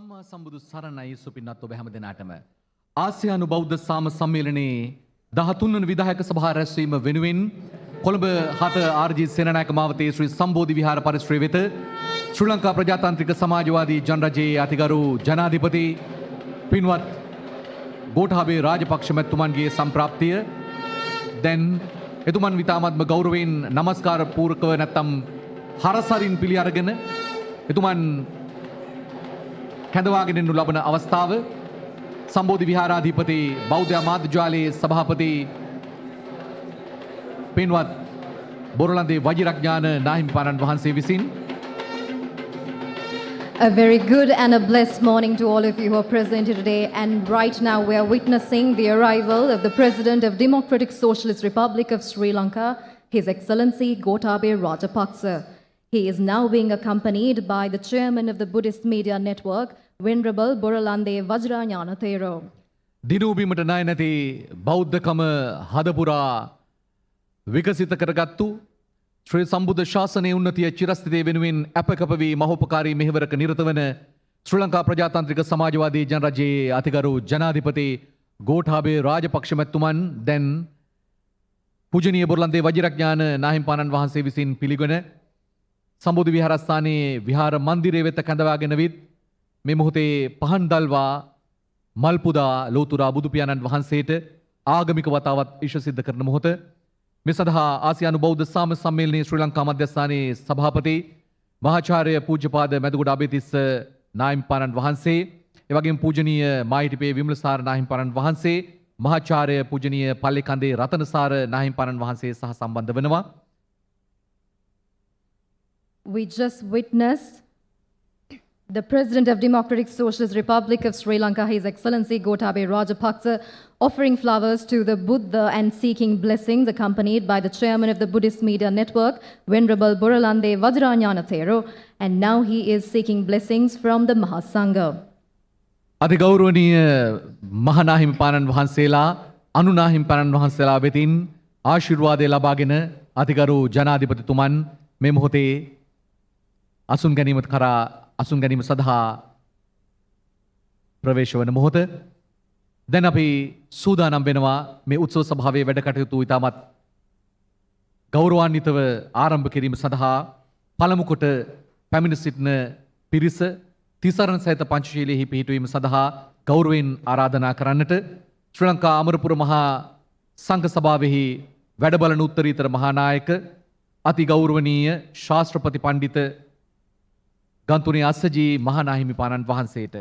සම්මා සම්බුදු සරණයි සුපින්නත් ඔබ හැම දෙනාටම ආසියානු බෞද්ධ සාම සම්මේලනයේ 13 වන විධායක සභා රැස්වීම වෙනුවෙන් කොළඹ 7 ආර්.ජී. සේනානායක මාවතේ ශ්‍රී සම්බෝධි විහාර පරිශ්‍රය වෙත ශ්‍රී ලංකා ප්‍රජාතාන්ත්‍රික සමාජවාදී ජනරජයේ අතිගරු ජනාධිපති පින්වත් ගෝඨාභය රාජපක්ෂ මැතිතුමන්ගේ සම්ප්‍රාප්තිය දැන් එතුමන් විතාමත්ම ගෞරවයෙන් නමස්කාර පූර්වකව නැත්තම් හරසරින් පිළි අරගෙන එතුමන් කැඳවාගෙන යනු ලබන අවස්ථාව සම්බෝධි විහාරාධිපති බෞද්ධ අමාත්‍යාලයේ සභාපති පින්වත් බොරලන්දේ වජිරඥාන නාහිමිපාණන් වහන්සේ විසින් A very good and a blessed morning to all of you who are present here today. And right now we are witnessing the arrival of the President of Democratic Socialist Republic of Sri Lanka, His Excellency Gotabaya Rajapaksa. He is now being accompanied by the Chairman of the Buddhist Media Network, Venerable Boralande Vajranyana Thero. දිනූබීමට ණය නැති බෞද්ධකම හදපුරා විකසිත කරගත්තු ශ්‍රී සම්බුද්ධ ශාසනයේ උන්නතිය චිරස්ථිතය වෙනුවෙන් අපකප වී මහෝපකාරී මෙහෙවරක නිරත වන ශ්‍රී ලංකා ප්‍රජාතාන්ත්‍රික සමාජවාදී ජනරජයේ අතිගරු ජනාධිපති ගෝඨාභය රාජපක්ෂ මැතිතුමන් දැන් පූජනීය බොරලන්දේ වජිරඥාන නාහිමිපාණන් වහන්සේ විසින් පිළිගොන සම්බෝධි විහාරස්ථානයේ විහාර මන්දිරය වෙත කැඳවාගෙන විත් මේ මොහොතේ පහන් දල්වා මල් පුදා ලෝතුරා බුදු පියාණන් වහන්සේට ආගමික වතාවත් ඉෂ සිද්ධ කරන මොහොත මේ සඳහා ආසියානු බෞද්ධ සාම සම්මේලනයේ ශ්‍රී ලංකා මධ්‍යස්ථානයේ සභාපති මහාචාර්ය පූජ්‍යපාද මැදුගොඩ අබේතිස්ස නාහිමිපාණන් වහන්සේ එවැගේම පූජනීය මාහිටිපේ විමලසාර නාහිමිපාණන් වහන්සේ මහාචාර්ය පූජනීය පල්ලේකන්දේ රතනසාර නාහිමිපාණන් වහන්සේ සහ සම්බන්ධ වෙනවා. We just witnessed the President of Democratic Socialist Republic of Sri Lanka, His Excellency Gotabaya Rajapaksa, offering flowers to the Buddha and seeking blessings, accompanied by the Chairman of the Buddhist Media Network, Venerable Boralande Vajranyana Thero, and now he is seeking blessings from the Mahasangha. අතිගෞරවනීය මහනාහිමිපාණන් වහන්සේලා අනුනාහිමිපාණන් වහන්සේලා වෙතින් ආශිර්වාදය ලබාගෙන අතිගරු ජනාධිපතිතුමන් මේ මොහොතේ අසුන් ගැනීම සඳහා ප්‍රවේශ වන මොහොත දැන් අපි සූදානම් වෙනවා මේ උත්සව සභාවේ වැඩ කටයුතු ඉතාමත් ගෞරවාන්විතව ආරම්භ කිරීම සඳහා පළමු කොට පැමිණ සිටින පිරිස තිසරණ සහිත පංචශීලයෙහි පිහිටුවීම සඳහා ගෞරවයෙන් ආරාධනා කරන්නට ශ්‍රී ලංකා අමරපුර මහා සංඝ සභාවෙහි වැඩබලන උත්තරීතර මහානායක අති ගෞරවනීය ශාස්ත්‍රපති පණ්ඩිත ගන්තුනේ අස්සජී මහානාහිමිපාණන් වහන්සේට.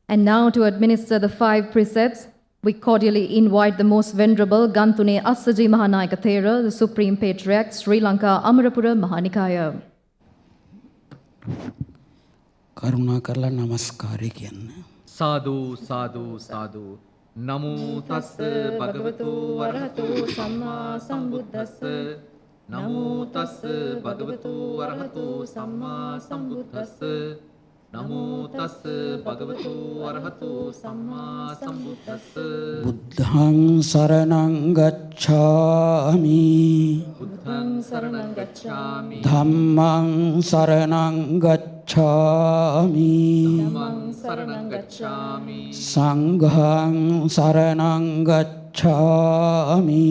And now to administer the 5 precepts, we cordially invite the Most Venerable Gantune Assaji Mahanayaka Thera, the Supreme Patriarch, Sri Lanka Amarapura Mahanikaya. කරුණා කරලා නමස්කාරය කියන්න. සාදු සාදු සාදු. නමෝ තස්ස භගවතු වරහතු සම්මා සම්බුද්දස්ස. නමෝ තස්ස භගවතු වරහතු සම්මා සම්බුද්දස්ස. නමෝ තස්ස භගවතු වරහතු සම්මා සම්බුද්දස්ස. බුද්ධං සරණං ගච්ඡාමි. බුද්ධං සරණං ගච්ඡාමි. ධම්මං සරණං ගච්ඡාමි. ධම්මං සරණං ගච්ඡාමි. සංඝං සරණං ගච්ඡාමි.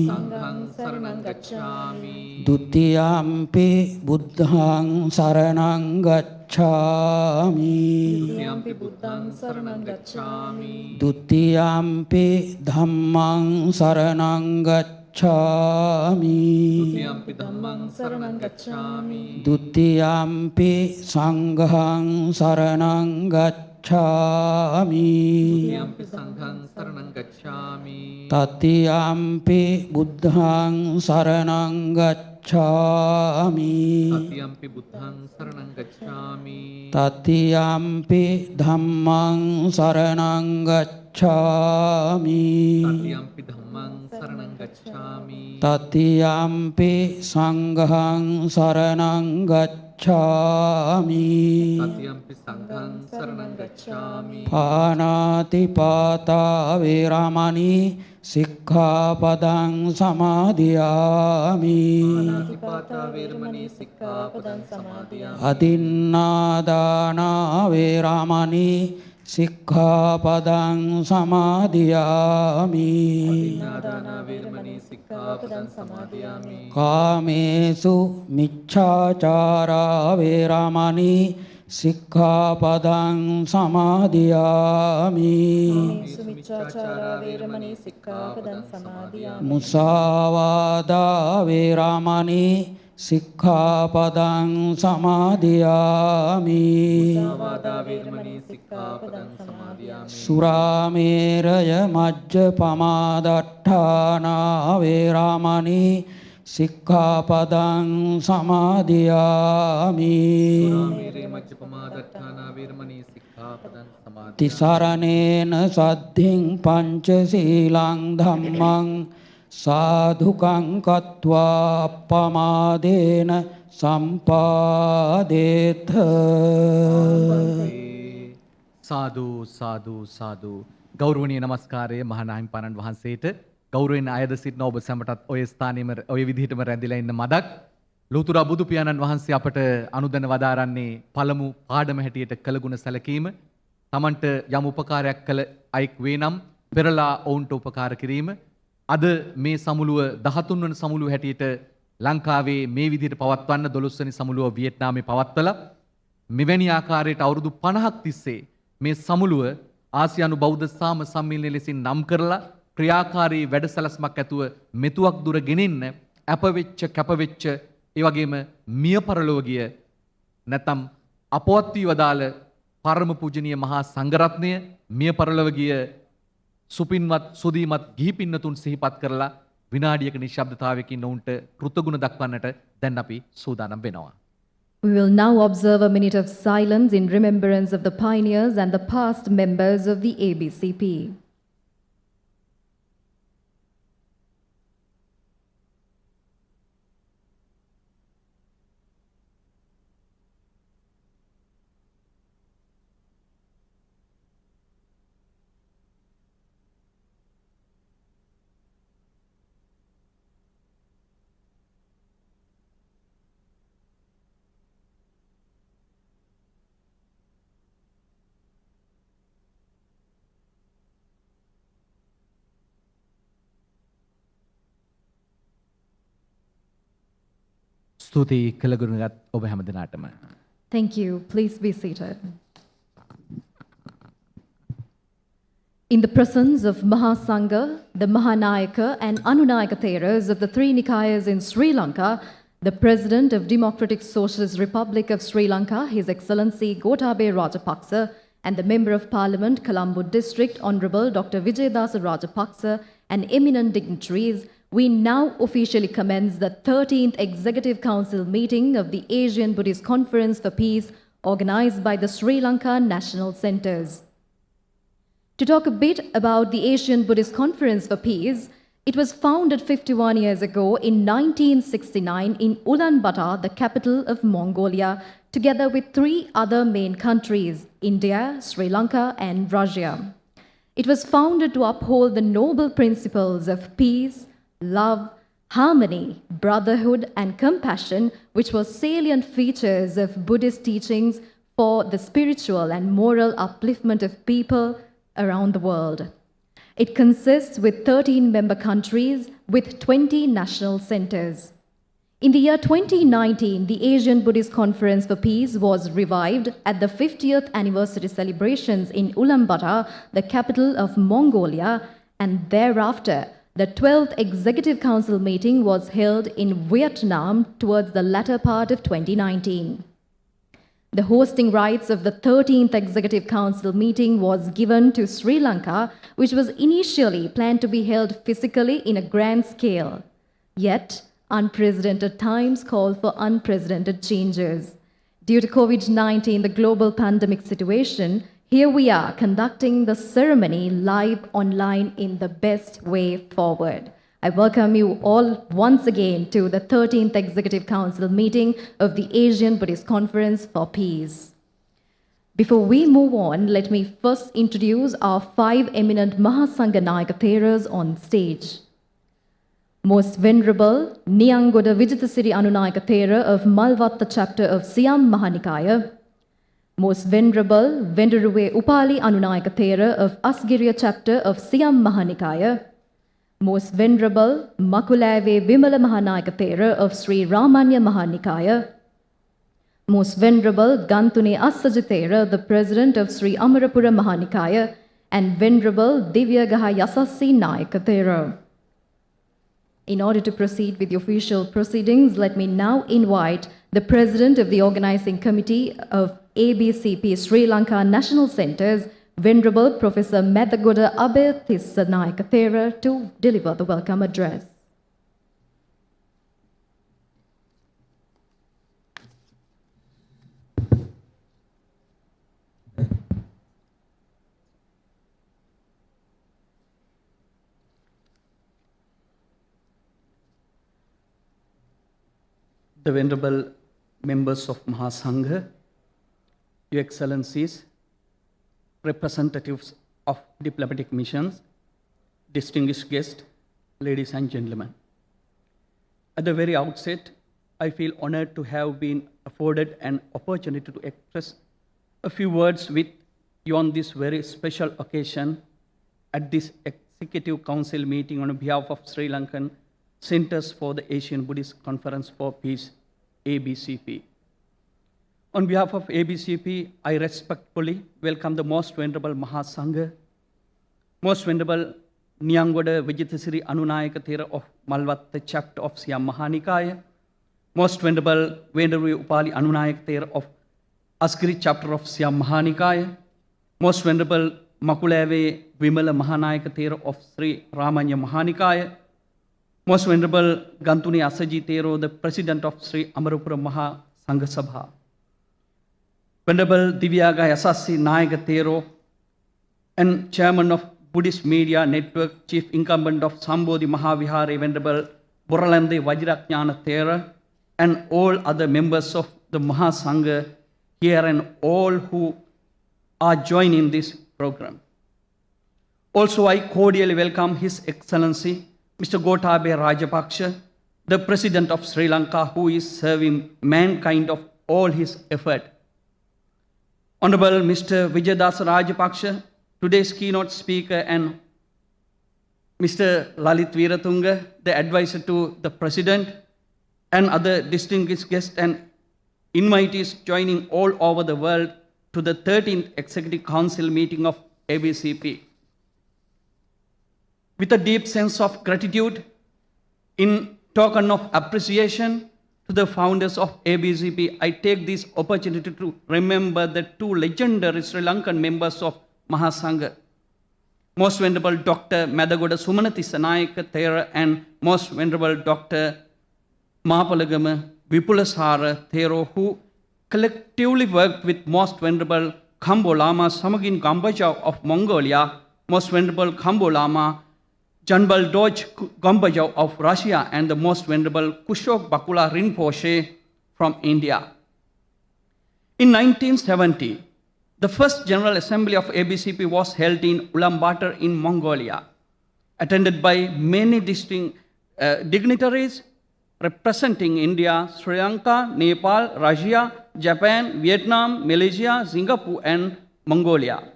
සංඝං සරණං ගච්ඡාමි. ဒုတိယံ පි බුද්ධං සරණං ගච්ඡාමි. ဒုတိယံ පි බුද්ධං සරණං ගච්ඡාමි. ဒုတိယံ පි ධම්මං සරණං ගච්ඡාමි. ဒုတိယံ පි ධම්මං සරණං ගච්ඡාමි. ဒုတိယံ පි සංඝං සරණං ගච්ඡාමි. ဒုတိယံ පි සංඝං සරණං ගච්ඡාමි. တတိယံ පි බුද්ධං සරණං ගච්ඡාමි. တတိယံ පි බුද්ධං සරණං ගච්ඡාමි. တတိယံ පි ධම්මං සරණං ගච්ඡාමි. တတိယံ පි ධම්මං සරණං ගච්ඡාමි. တတိယံ පි සංඝං සරණං ගච්ඡාමි. တတိယံ පි සංඝං සරණං ගච්ඡාමි. පානාති පාතා වේරමණී සික්ඛාපදං සමාදියාමි අදින්නාදානා වේරමණී සික්ඛාපදං සමාදියාමි කාමේසු මිච්ඡාචාරා වේරමණී සික්ඛාපදං සමාදියාමි මුසාවාදා වේරමණී සික්ඛාපදං සමාදියාමි සුරාමේරය මජ්ජපමාදට්ඨානා වේරමණී සික්ඛාපදං සමාදියාමි තිසරණේන සද්ධින් පංචශීලං ධම්මං සාධුකං කତ୍වා අප්පමාදේන සම්පාදේත සාදු සාදු සාදු ගෞරවනීය නමස්කාරය මහානාහිමිපාණන් වහන්සේට ගෞරවයෙන් අයද සිටින ඔබ සැමටත් ඔය ස්ථානෙම ඔය විදිහටම රැඳිලා ඉන්න මදක් ලෝතුරා බුදු පියාණන් වහන්සේ අපට අනුදැන වදාරන්නේ පළමු පාඩම හැටියට කළගුණ සැලකීම තමන්ට යම් උපකාරයක් කළ අයෙක් වේ නම් පෙරලා ඔවුන්ට උපකාර කිරීම අද මේ සමුළුව 13 වන සමුළුව හැටියට ලංකාවේ මේ විදිහට පවත්වන්න 12 වෙනි සමුළුව වියට්නාමයේ පවත්වලා මෙවැනි ආකාරයට අවුරුදු 50ක් තිස්සේ මේ සමුළුව ආසියානු බෞද්ධ සාම සම්මිලනය ලෙසින් නම් කරලා ක්‍රියාකාරී වැඩසැලැස්මක් ඇතුව මෙතුවක් දුර ගෙනෙන්න අපවෙච්ච කැපවෙච්ච ඒ වගේම මිය පරලොව ගිය නැත්නම් අපවත් වී වදාළ පරම පූජනීය මහා සංඝරත්නය මිය පරලොව ගිය සුපින්වත් සුදීමත් ගිහි පින්නතුන් සිහිපත් කරලා විනාඩියක නිශ්ශබ්දතාවයකින් ඔවුන්ට කෘතගුණ දක්වන්නට දැන් අපි සූදානම් වෙනවා. We will now observe a minute of silence in remembrance of the pioneers and the past members of the ABCP. ස්තුතියි කළගුණගත් ඔබ හැම දිනාටම. Thank you. Please be seated. In the presence of Mahasangha, the Mahanayaka and Anunayaka Theras of the three Nikayas in Sri Lanka, the President of Democratic Socialist Republic of Sri Lanka, His Excellency Gotabaya Rajapaksa, and the Member of Parliament, Colombo District, Honorable Dr. Vijayadasa Rajapaksa, and eminent dignitaries, we now officially commence the 13th Executive Council meeting of the Asian Buddhist Conference for Peace, organized by the Sri Lanka National Centres. To talk a bit about the Asian Buddhist Conference for Peace, it was founded 51 years ago in 1969 in Ulaanbaatar, the capital of Mongolia, together with three other main countries, India, Sri Lanka, and Russia. It was founded to uphold the noble principles of peace, love, harmony, brotherhood, and compassion, which were salient features of Buddhist teachings for the spiritual and moral upliftment of people around the world. It consists with 13 member countries with 20 national centers. In the year 2019, the Asian Buddhist Conference for Peace was revived at the 50th anniversary celebrations in Ulaanbaatar, the capital of Mongolia, and thereafter, the 12th Executive Council meeting was held in Vietnam towards the latter part of 2019. The hosting rights of the 13th Executive Council meeting was given to Sri Lanka, which was initially planned to be held physically in a grand scale. Yet, unprecedented times called for unprecedented changes. Due to COVID-19, the global pandemic situation, here we are conducting the ceremony live online in the best way forward. I welcome you all once again to the 13th Executive Council meeting of the Asian Buddhist Conference for Peace. Before we move on, let me first introduce our 5 eminent Mahasangha Nayaka Theras on stage. Most Venerable Niyangoda Vijitasiri Anunayaka Thera of Malvatta chapter of Siam Mahanikaya. Most Venerable Vendaruwe Upali Anunayaka Thera of Asgiriya chapter of Siam Mahanikaya. Most Venerable Makulave Vimala Mahanayaka Thera of Sri Ramanya Mahanikaya. Most Venerable Gantune Assaji Thera, the President of Sri Amarapura Mahanikaya, and Venerable Divyagaha Yasassi Nayaka Thera. In order to proceed with the official proceedings, let me now invite the President of the Organizing Committee of ABCP Sri Lanka National Centres, Venerable Professor Metagoda Abe Thissa Nayaka Thera, to deliver the welcome address. The Venerable members of Mahasangha, Your Excellencies, representatives of diplomatic missions, distinguished guests, ladies and gentlemen. At the very outset, I feel honored to have been afforded an opportunity to express a few words with you on this very special occasion at this Executive Council meeting on behalf of Sri Lankan Centers for the Asian Buddhist Conference for Peace, ABCP. On behalf of ABCP, I respectfully welcome the Most Venerable Mahasangha, Most Venerable Niyangoda Vijitasiri Anunayaka Thera of Malvatta chapter of Siam Mahanikaya, Most Venerable Vendaruwe Upali Anunayaka Thera of Asgiri chapter of Siam Mahanikaya, Most Venerable Makulave Vimala Mahanayaka Thera of Sri Ramanya Mahanikaya, Most Venerable Gantune Assaji Thero, the President of Sri Amarapura Maha Sangha Sabha, Venerable Divyaga Yasassi Nayaka Thero, and Chairman of Buddhist Media Network, Chief Incumbent of Sambodhi Mahavihare, Venerable Boralande Vajraknyana Thera, and all other members of the Mahasangha here and all who are joining this program. Also, I cordially welcome His Excellency Mr. Gotabaya Rajapaksa, the President of Sri Lanka, who is serving mankind of all his effort. Honorable Mr. Vijayadasa Rajapaksa, today's keynote speaker, and Mr. Lalit Weeratunga, the advisor to the President, and other distinguished guests and invitees joining all over the world to the 13th Executive Council meeting of ABCP. With a deep sense of gratitude, in token of appreciation to the founders of ABCP, I take this opportunity to remember the two legendary Sri Lankan members of Mahasangha, Most Venerable Dr. Madagoda Sumanathissa Nayaka Thera and Most Venerable Dr. Mahapalagama Vipulasara Thero, who collectively worked with Most Venerable Khambo Lama Samagin Gambajau of Mongolia, Most Venerable Khambo Lama Janbal Doj Gambajau of Russia, and the Most Venerable Kushok Bakula Rinpoche from India. In 1970, the first General Assembly of ABCP was held in Ulaanbaatar in Mongolia, attended by many distinct dignitaries representing India, Sri Lanka, Nepal, Russia, Japan, Vietnam, Malaysia, Singapore, and Mongolia.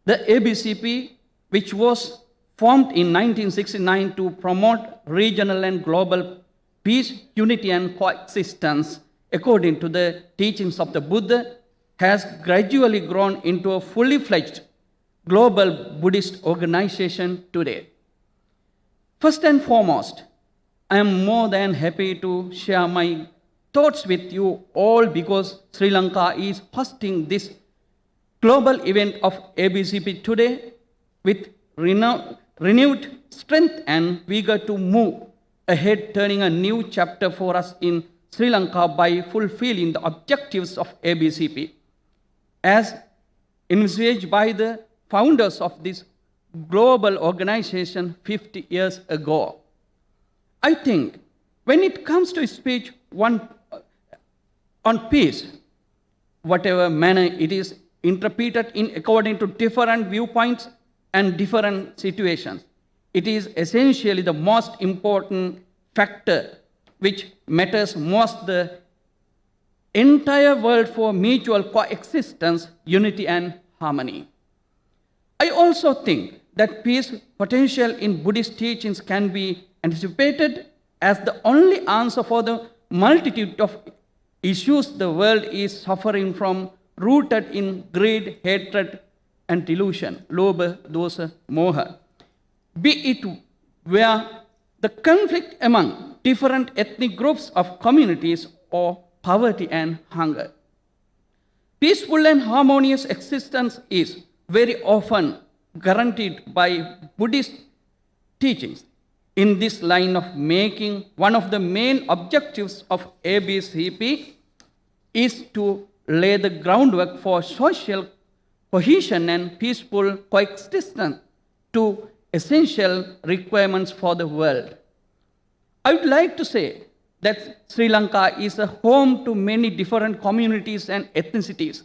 The ABCP, which was formed in 1969 to promote regional and global peace, unity, and coexistence according to the teachings of the Buddha, has gradually grown into a fully fledged global Buddhist organization today. First and foremost, I am more than happy to share my thoughts with you all because Sri Lanka is hosting this global event of ABCP today with renewed strength and vigor to move ahead, turning a new chapter for us in Sri Lanka by fulfilling the objectives of ABCP as envisaged by the founders of this global organization 50 years ago. I think when it comes to speech on peace, whatever manner it is interpreted in according to different viewpoints and different situations. It is essentially the most important factor which matters most the entire world for mutual coexistence, unity and harmony. I also think that peace potential in Buddhist teachings can be anticipated as the only answer for the multitude of issues the world is suffering from, rooted in greed, hatred, and delusion, lobha, dosa, moha. Be it where the conflict among different ethnic groups of communities or poverty and hunger. Peaceful and harmonious existence is very often guaranteed by Buddhist teachings. In this line of making, one of the main objectives of ABCP is to lay the groundwork for social cohesion and peaceful coexistence, two essential requirements for the world. I would like to say that Sri Lanka is a home to many different communities and ethnicities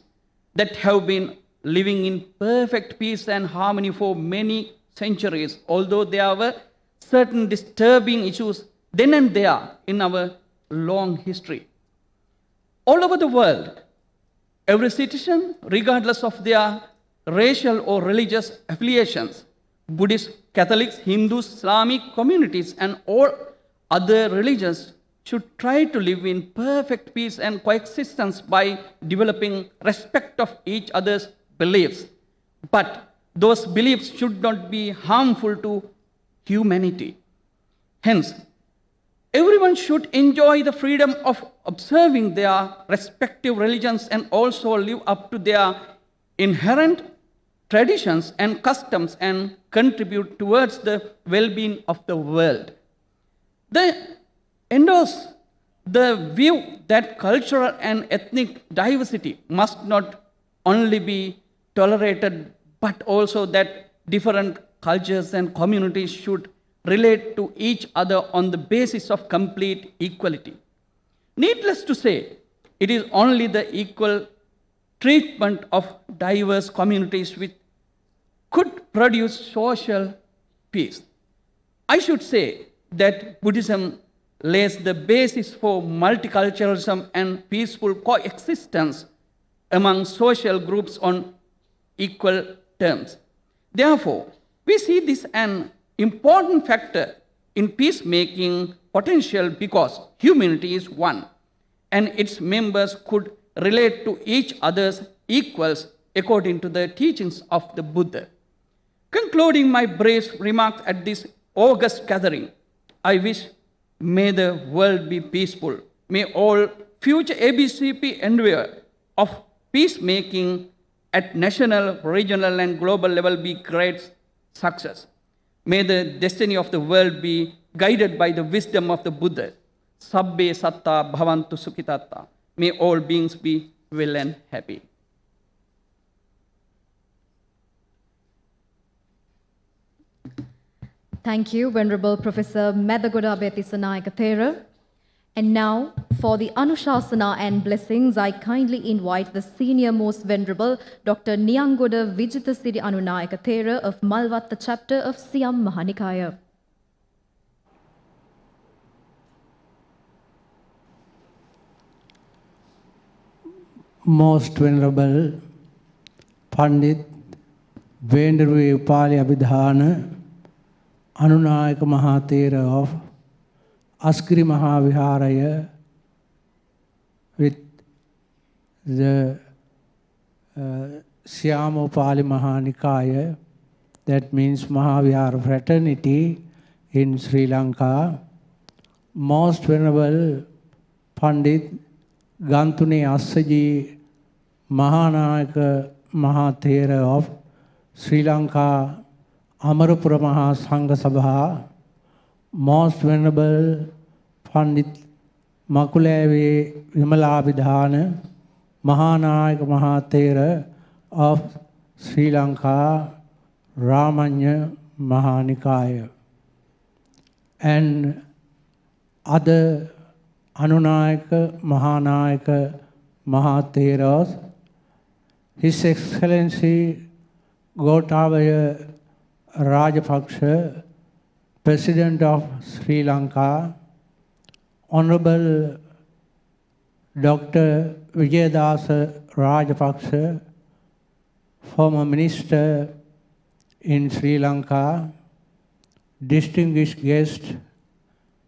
that have been living in perfect peace and harmony for many centuries, although there were certain disturbing issues then and there in our long history. All over the world, every citizen, regardless of their racial or religious affiliations, Buddhists, Catholics, Hindus, Islamic communities, and all other religions should try to live in perfect peace and coexistence by developing respect of each other's beliefs. But those beliefs should not be harmful to humanity. Hence, everyone should enjoy the freedom of observing their respective religions and also live up to their inherent traditions and customs and contribute towards the well-being of the world. They endorse the view that cultural and ethnic diversity must not only be tolerated, but also that different cultures and communities should relate to each other on the basis of complete equality. Needless to say, it is only the equal treatment of diverse communities which could produce social peace. I should say that Buddhism lays the basis for multiculturalism and peaceful coexistence among social groups on equal terms. Therefore, we see this an important factor in peacemaking potential because humanity is one and its members could relate to each other's equals according to the teachings of the Buddha. Concluding my brief remarks at this august gathering, I wish may the world be peaceful. May all future ABCP endeavor of peacemaking at national, regional, and global level be great success. May the destiny of the world be guided by the wisdom of the Buddha. Sabbe satta bhavantu sukhitatta. May all beings be well and happy. Thank you, Venerable Professor Medagoda Bettisanayake Thera. And now, for the Anushasana and blessings, I kindly invite the Senior Most Venerable Dr. Niyangoda Vijitasiri Anunayake Thera of Malvatta chapter of Siam Mahanikaya. Most Venerable Pandit Vendaru Upali Abhidhana Anunayaka Mahathera of Askiri Mahaviharaya with the Syamopali Mahanikaya, that means Mahavihara fraternity in Sri Lanka. Most Venerable Pandit Gantune Assaji Mahanayaka Mahathera of Sri Lanka Amarapura Maha Sangha Sabha, Most Venerable Pandit Makuleve Vimalabhidhana Mahanayaka Mahathera of Sri Lanka Ramanya Mahanikaya, and other Anunayaka Mahanayaka Mahatheras His Excellency Gotabaya Rajapaksa, President of Sri Lanka, Honorable Dr. Vijayadasa Rajapaksa, former Minister in Sri Lanka, distinguished guests,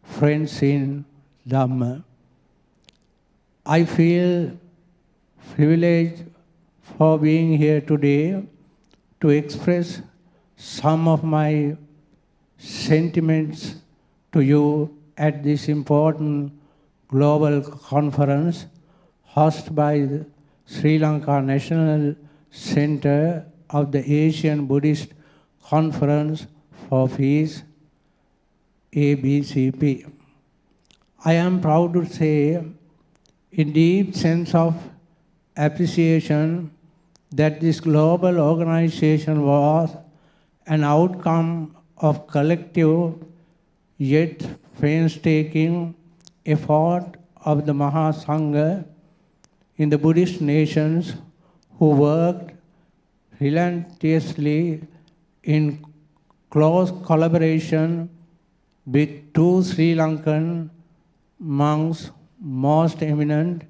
friends in Dhamma. I feel privileged for being here today to express some of my sentiments to you at this important global conference hosted by the Sri Lanka National Center of the Asian Buddhist Conference for Peace, ABCP. I am proud to say, in deep sense of appreciation, that this global organization was an outcome of collective yet painstaking effort of the Mahasangha in the Buddhist nations who worked relentlessly in close collaboration with two Sri Lankan monks, most eminent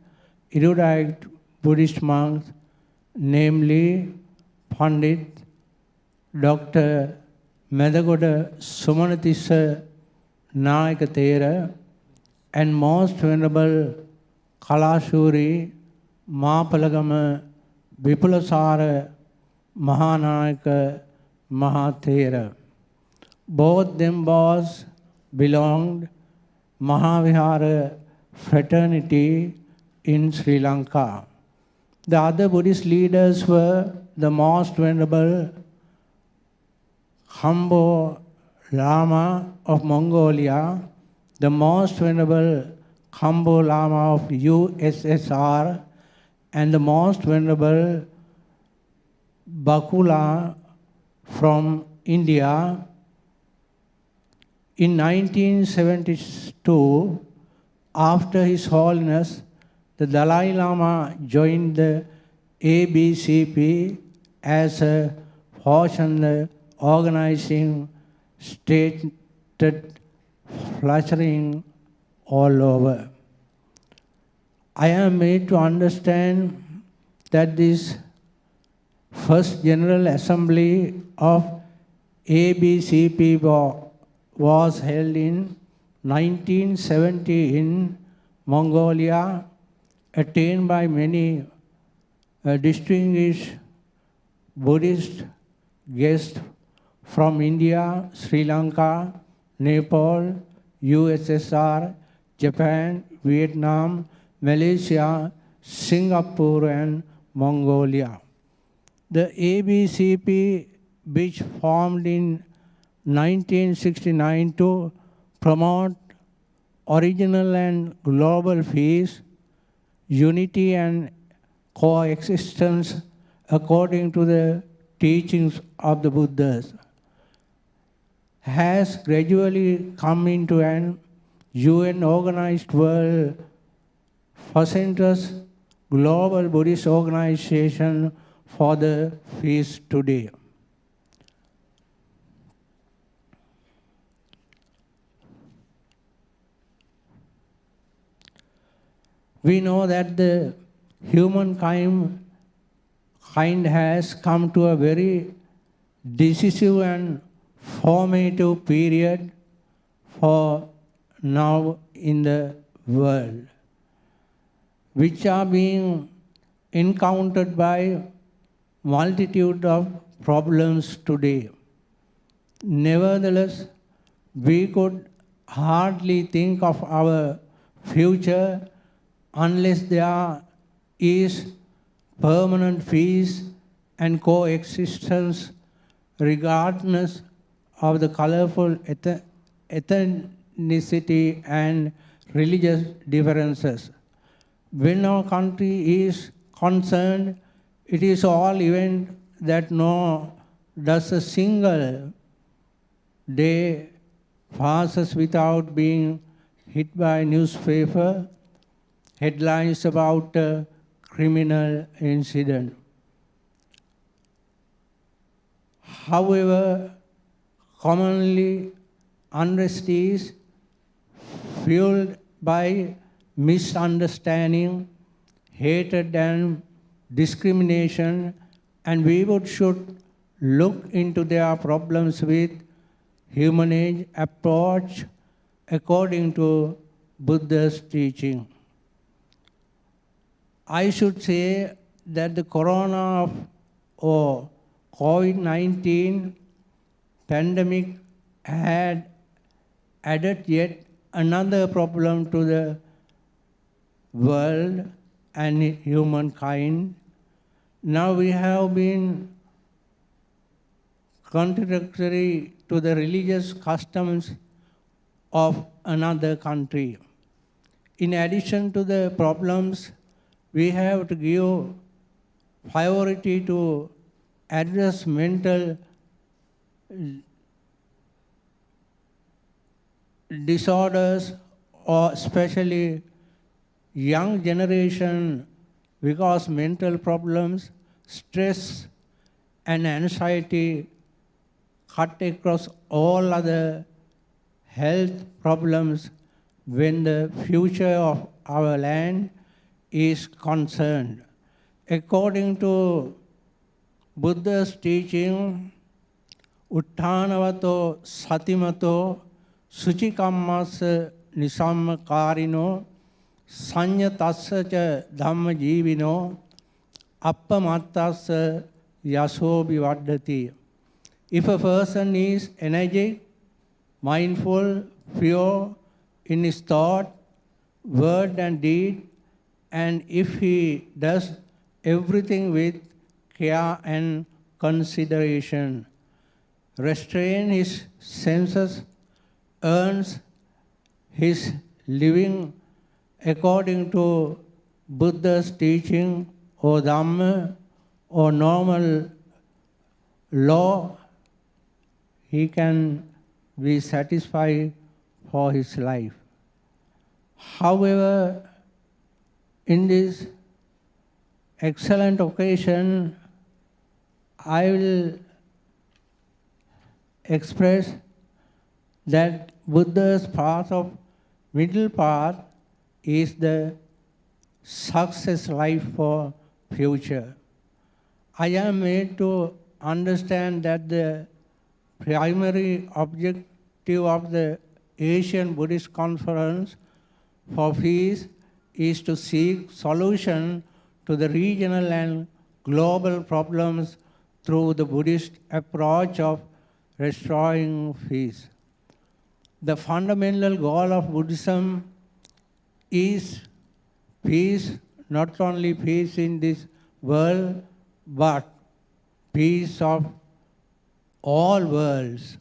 erudite Buddhist monks, namely Pandit Dr. Medagoda Sumanatissa Nayaka Thera and most venerable Kalashuri Mapalagama Vipulasara Mahanayaka Mahathera. Both them belonged Mahavihara fraternity in Sri Lanka. The other Buddhist leaders were the most venerable Khambo Lama of Mongolia, the most venerable Khambo Lama of USSR, and the most venerable Bakula from India. In 1972, after His Holiness the Dalai Lama joined the ABCP as a portion organizing stated fluttering all over. I am made to understand that this first General Assembly of ABCP was held in 1970 in Mongolia, attained by many distinguished Buddhist guests from India, Sri Lanka, Nepal, USSR, Japan, Vietnam, Malaysia, Singapore, and Mongolia. The ABCP, which formed in 1969 to promote original and global peace, unity and coexistence according to the teachings of the Buddhas, has gradually come into an UN-organized world Facentra's global Buddhist organization for the peace today. We know that the humankind has come to a very decisive and formative period for now in the world, which are being encountered by multitude of problems today. Nevertheless, we could hardly think of our future unless there is permanent peace and coexistence regardless of the colorful ethnicity and religious differences. When our country is concerned, it is all event that no does a single day passes without being hit by newspaper headlines about a criminal incident. However, commonly unrest is fueled by misunderstanding, hatred and discrimination, and we should look into their problems with humanist approach according to Buddha's teaching. I should say that the corona or COVID-19 pandemic had added yet another problem to the world and humankind. Now we have been contradictory to the religious customs of another country. In addition to the problems, we have to give priority to address mental disorders, or especially young generation, because mental problems, stress and anxiety cut across all other health problems when the future of our land is concerned. According to Buddha's teaching, Uttanavato Satimato Suchikammas Nisammakarino Sanyatassacha Dhamma Jivino Appamattassa Yasobi Vaddati. If a person is energetic, mindful, pure in his thought, word and deed, and if he does everything with care and consideration, restrain his senses, earns his living according to Buddha's teaching or Dhamma or normal law, he can be satisfied for his life. However, in this excellent occasion, I will express that Buddha's path of middle path is the success life for future. I am made to understand that the primary objective of the Asian Buddhist Conference for Peace is to seek solution to the regional and global problems through the Buddhist approach of restoring peace. The fundamental goal of Buddhism is peace, not only peace in this world, but peace of all worlds.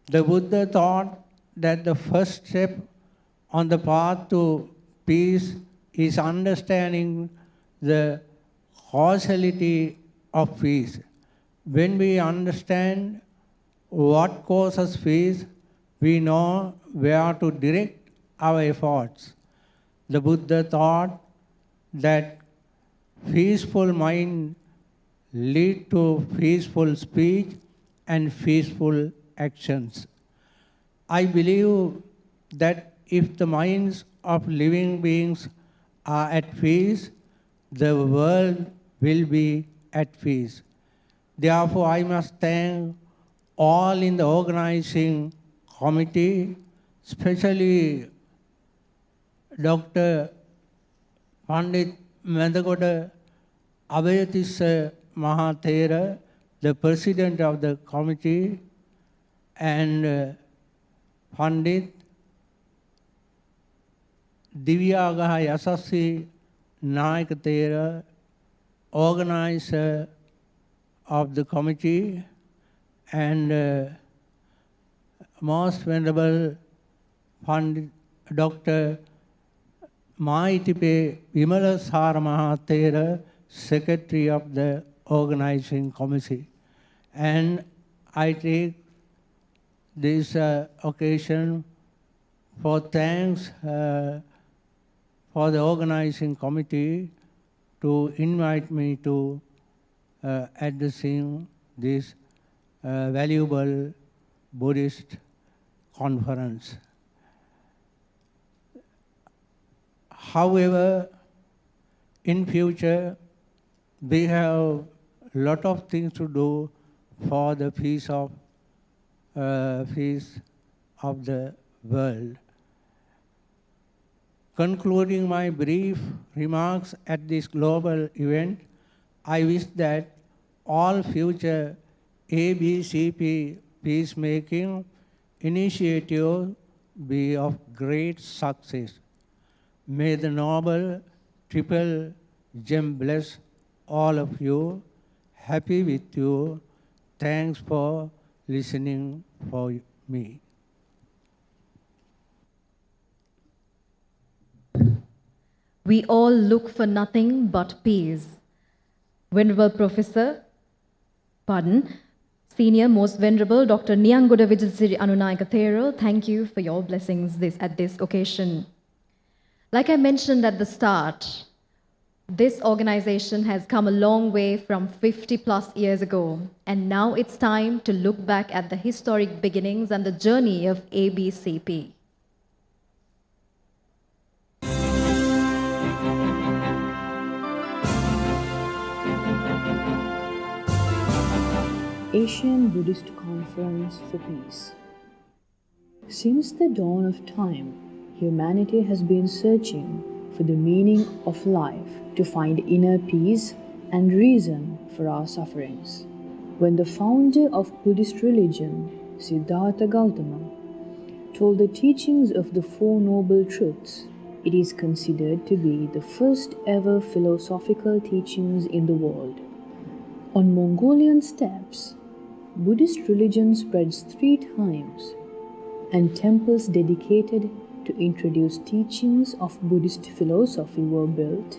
The Buddha thought that the first step on the path to peace is understanding the causality of peace. When we understand what causes peace, we know where to direct our efforts. The Buddha thought that peaceful mind lead to peaceful speech and peaceful actions. I believe that if the minds of living beings are at peace, the world will be at peace. Therefore, I must thank all in the organizing committee, especially Dr. Pandit Mandagoda Abhayatissa Mahathera, the president of the committee, and Pandit Divyagaha Yasassi Nayakathera, organizer of the committee, and most venerable Pandit Dr. Maitipe Vimalasara Mahathera, secretary of the organizing committee. And I take this occasion for thanks for the organizing committee to invite me to addressing this valuable Buddhist conference. However, in future, we have a lot of things to do for the peace of the world. Concluding my brief remarks at this global event, I wish that all future ABCP peacemaking initiatives be of great success. May the Noble Triple Gem bless all of you. Happy with you. Thanks for listening for me. We all look for nothing but peace. Venerable Professor, Senior Most Venerable Dr. Niyangoda Vijayasiri Anunayaka Thero, thank you for your blessings at this occasion. Like I mentioned at the start, this organization has come a long way from 50 plus years ago, and now it's time to look back at the historic beginnings and the journey of ABCP. Asian Buddhist Conference for Peace. Since the dawn of time, humanity has been searching for the meaning of life to find inner peace and reason for our sufferings. When the founder of Buddhist religion, Siddhartha Gautama, told the teachings of the Four Noble Truths, it is considered to be the first ever philosophical teachings in the world. On Mongolian steppes, Buddhist religion spreads 3 times, and temples dedicated to introduce teachings of Buddhist philosophy were built,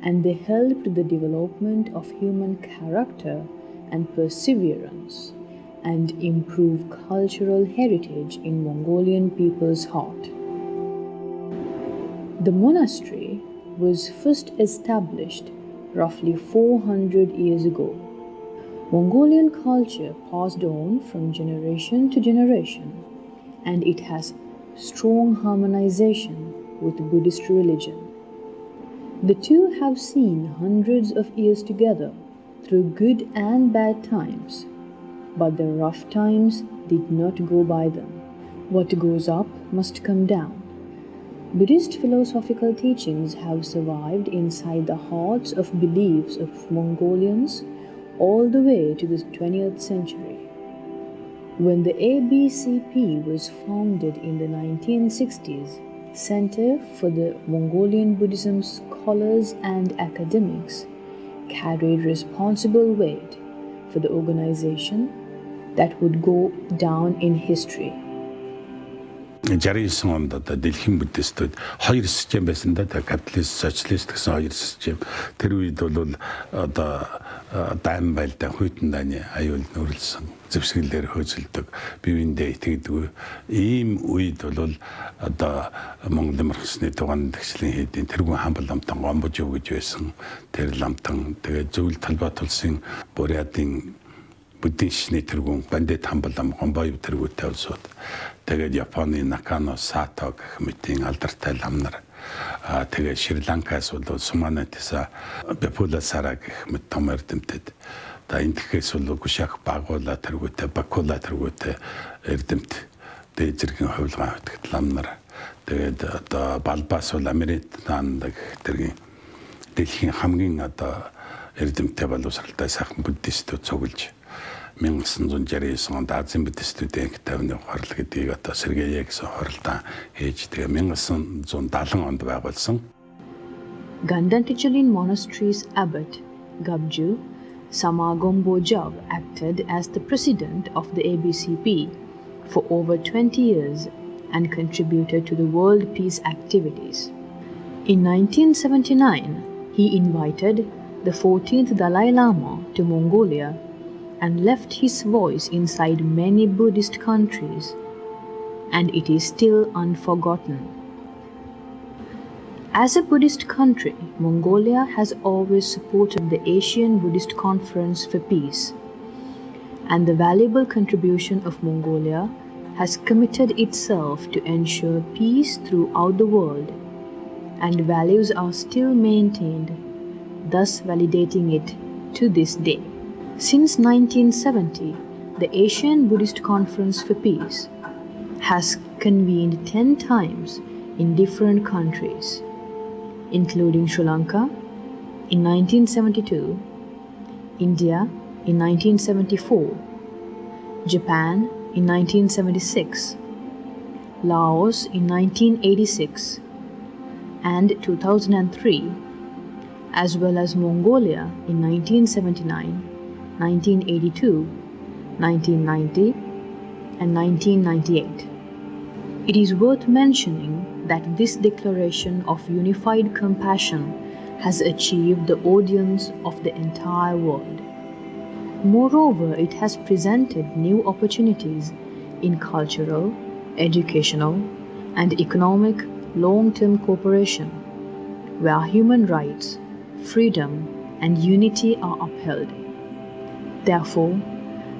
and they helped the development of human character and perseverance, and improve cultural heritage in Mongolian people's heart. The monastery was first established roughly 400 years ago. Mongolian culture passed on from generation to generation, and it has strong harmonization with Buddhist religion. The two have seen hundreds of years together through good and bad times, but the rough times did not go by them. What goes up must come down. Buddhist philosophical teachings have survived inside the hearts of beliefs of Mongolians all the way to the 20th century. When the ABCP was founded in the 1960s, Center for the Mongolian Buddhism Scholars and Academics carried responsible weight for the organization that would go down in history. 69 онд одоо дэлхийн буддистууд 2 систем байсан да капиталист, социалист гэсэн 2 систем. Тэр үед бол одоо дайм байлдаа хүйтэн дайны аюул нүрэлсэн зэвсгэлээр хөөцөлдөг, бивэндээ итгэдэг. Ийм үед бол одоо Монголын мархсны дугаан тэгшлийн хэдийн тэргүүн хамбал ламтан гомбож юу гэж байсан. Тэр ламтан тэгээ зөвл талбайт улсын бурядын буддишны тэргүүн бандит хамбалам гомбой тэргүүтэй улсууд. Тэгээд Японы Накано Сато гэх мэтийн алдартай лам нар тэгээд Шри-Ланкаас бол Суманатиса Бепула Сара гэх мэт том эрдэмтэд эндхээс бол Гушак Багула тэргүүтэй Бакула тэргүүтэй эрдэмт дээд зэргийн хувилгаан хөтгөд лам нар тэгээд одоо Балбас бол Америтан гэх тэргийн дэлхийн хамгийн одоо эрдэмтэй боловсралтай сайхан буддистууд цуглаж 1969 онд Азийн буддистуудын тавны хурал гэдгийг одоо Сергей гэсэн хуралдаан хийж тэгээ 1970 онд байгуулсан. Gandantichalin Monastery's abbot, Gabju Samagom Bojab, acted as the president of the ABCP for over 20 years and contributed to the world peace activities. In 1979, he invited the 14th Dalai Lama to Mongolia and left his voice inside many Buddhist countries, and it is still unforgotten. As a Buddhist country, Mongolia has always supported the Asian Buddhist Conference for Peace. and the valuable contribution of Mongolia has committed itself to ensure peace throughout the world, and values are still maintained, thus validating it to this day. Since 1970, the Asian Buddhist Conference for Peace has convened 10 times in different countries, including Sri Lanka in 1972, India in 1974, Japan in 1976, Laos in 1986 and 2003, as well as Mongolia in 1979, 1982, 1990 and 1998. It is worth mentioning that this declaration of unified compassion has achieved the audience of the entire world. Moreover, it has presented new opportunities in cultural, educational, and economic long-term cooperation, where human rights, freedom, and unity are upheld. Therefore,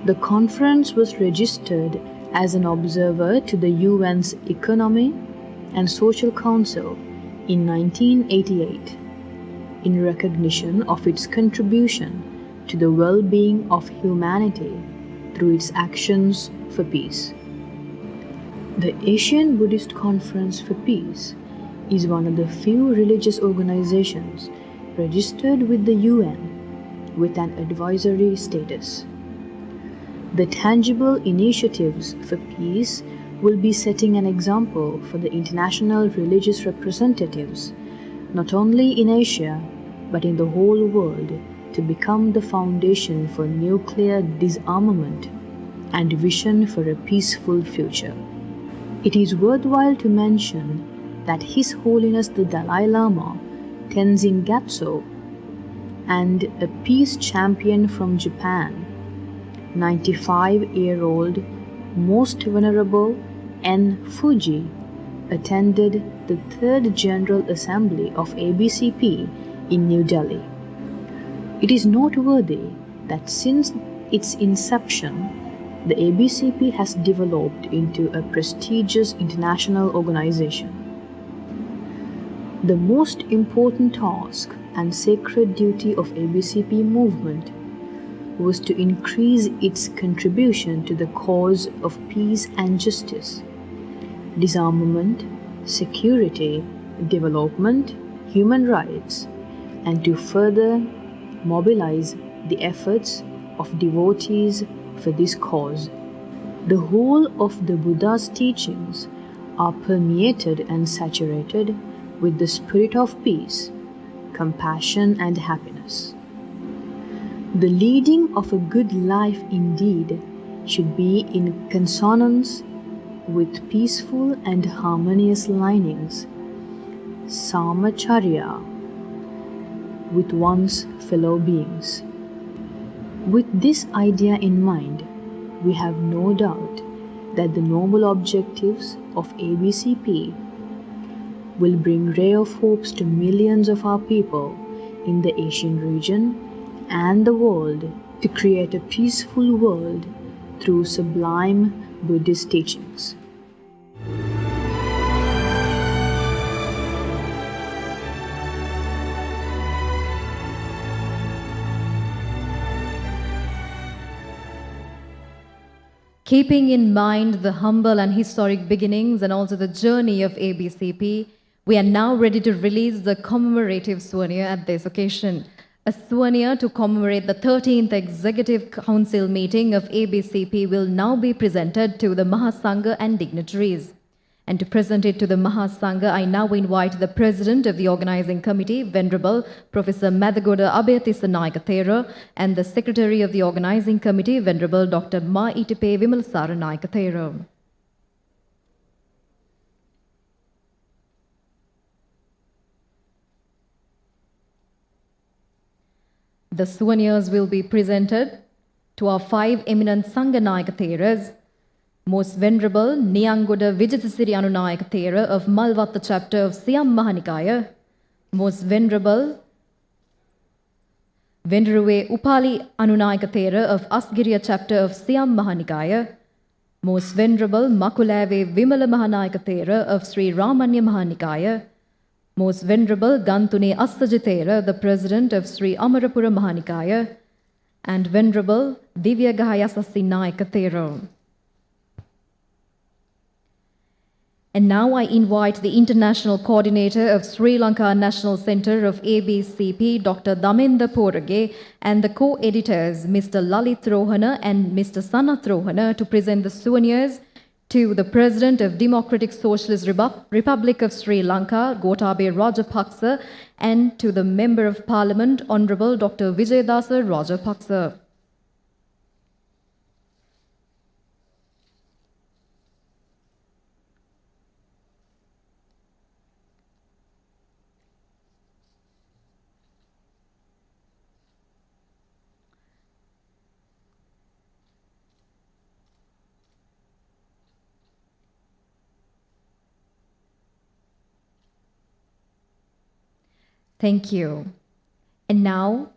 the conference was registered as an observer to the UN's Economic and Social Council in 1988, in recognition of its contribution to the well-being of humanity through its actions for peace. The Asian Buddhist Conference for Peace is one of the few religious organizations registered with the UN with an advisory status. The tangible initiatives for peace will be setting an example for the international religious representatives, not only in Asia, but in the whole world, to become the foundation for nuclear disarmament and vision for a peaceful future. It is worthwhile to mention that His Holiness the Dalai Lama, Tenzin Gyatso, and a peace champion from Japan, 95-year-old Most Venerable N. Fuji, attended the Third General Assembly of ABCP in New Delhi. It is noteworthy that since its inception, the ABCP has developed into a prestigious international organization. The most important task and sacred duty of ABCP movement was to increase its contribution to the cause of peace and justice, disarmament, security, development, human rights, and to further mobilize the efforts of devotees for this cause. The whole of the Buddha's teachings are permeated and saturated with the spirit of peace, compassion, and happiness. The leading of a good life indeed should be in consonance with peaceful and harmonious linings, samacharya, with one's fellow beings. With this idea in mind, we have no doubt that the noble objectives of ABCP will bring ray of hopes to millions of our people in the Asian region and the world to create a peaceful world through sublime Buddhist teachings. Keeping in mind the humble and historic beginnings and also the journey of ABCP, we are now ready to release the commemorative souvenir at this occasion. A souvenir to commemorate the 13th Executive Council meeting of ABCP will now be presented to the Mahasangha and dignitaries. And to present it to the Mahasangha, I now invite the President of the Organizing Committee, Venerable Professor Mathagoda Abeyatissa Nayakathera, and the Secretary of the Organizing Committee, Venerable Dr. Ma Itipe Vimalasara Nayakathera. The souvenirs will be presented to our 5 eminent Sangha Nayakatheras, Most Venerable Niyangoda Vijayathasiri Anunayakathera of Malvatta chapter of Siam Mahanikaya, Most Venerable Venerable Upali Anunayaka Thera of Asgiriya chapter of Siam Mahanikaya, Most Venerable Makulave Vimala Mahanayaka Thera of Sri Ramanya Mahanikaya, Most Venerable Gantune Assajithera, the President of Sri Amarapura Mahanikaya, and Venerable Divya Gahayasasi Nayaka Thera. And now I invite the International Coordinator of Sri Lanka National Centre of ABCP, Dr. Damendra Porage, and the co-editors, Mr. Lalit Rohana and Mr. Sanath Rohana, to present the souvenirs to the President of Democratic Socialist Republic of Sri Lanka, Gotabaya Rajapaksa, and to the Member of Parliament, Honourable Dr. Vijayadasa Rajapaksa. Thank you. And now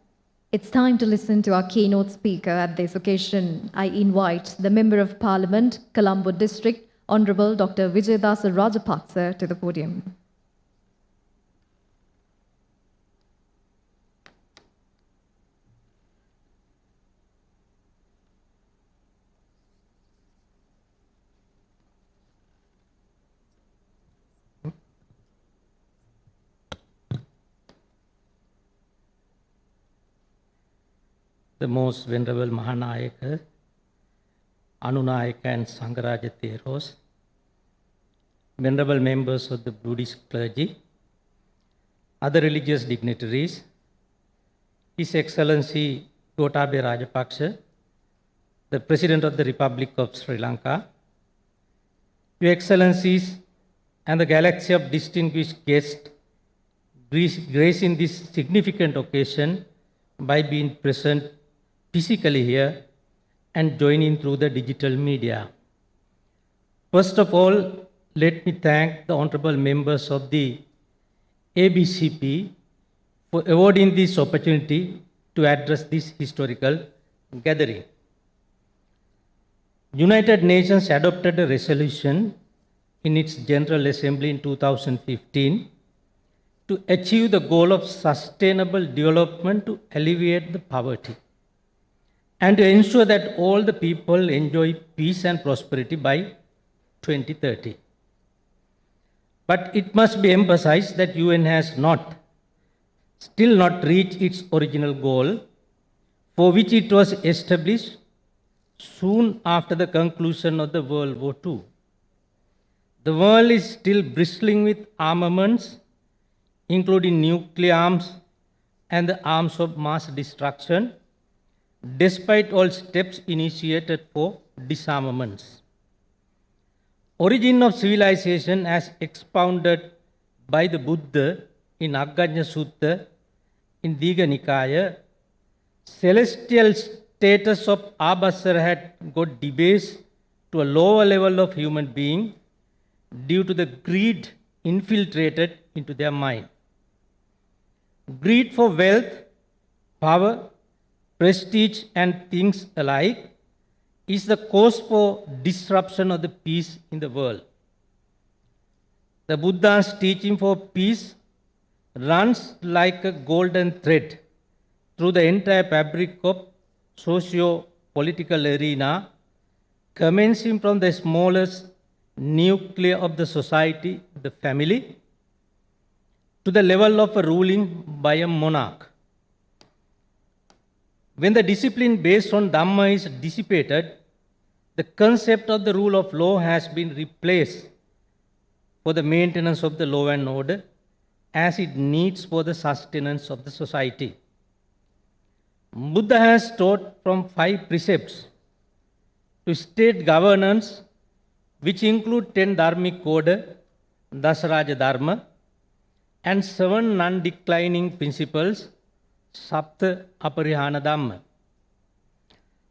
it's time to listen to our keynote speaker at this occasion. I invite the Member of Parliament, Colombo District, Honourable Dr. Vijayadasa Rajapaksa, to the podium. The Most Venerable Mahanayaka, Anunayaka and Sangaraja Theros, Venerable members of the Buddhist clergy, other religious dignitaries, His Excellency Gotabaya Rajapaksa, the President of the Republic of Sri Lanka, Your Excellencies and the galaxy of distinguished guests gracing this significant occasion by being present physically here and joining through the digital media. First of all, let me thank the honorable members of the ABCP for awarding this opportunity to address this historical gathering. United Nations adopted a resolution in its General Assembly in 2015 to achieve the goal of sustainable development to alleviate the poverty and to ensure that all the people enjoy peace and prosperity by 2030. But it must be emphasized that UN has still not reached its original goal, for which it was established soon after the conclusion of the World War II. The world is still bristling with armaments, including nuclear arms and the arms of mass destruction, despite all steps initiated for disarmaments. Origin of civilization, as expounded by the Buddha in Agganya Sutta in Digha Nikaya, celestial status of Abhasara had got debased to a lower level of human being due to the greed infiltrated into their mind. Greed for wealth, power, prestige and things alike is the cause for disruption of the peace in the world. The Buddha's teaching for peace runs like a golden thread through the entire fabric of socio-political arena, commencing from the smallest nucleus of the society, the family, to the level of a ruling by a monarch. When the discipline based on Dhamma is dissipated, the concept of the rule of law has been replaced for the maintenance of the law and order as it needs for the sustenance of the society. Buddha has taught from 5 precepts to state governance, which include 10 dharmic order, Dasaraja Dharma, and 7 non-declining principles, Sapta Aparihana Dhamma.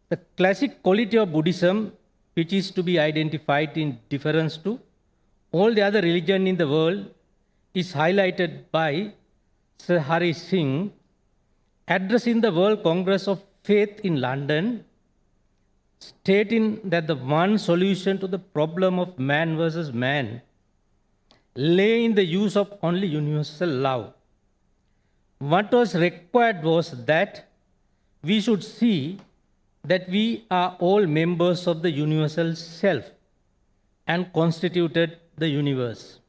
The classic quality of Buddhism, which is to be identified in difference to all the other religions in the world, is highlighted by Sir Hari Singh addressing the World Congress of Faith in London, stating that the one solution to the problem of man versus man lay in the use of only universal love. What was required was that we should see that we are all members of the universal self and constituted the universe.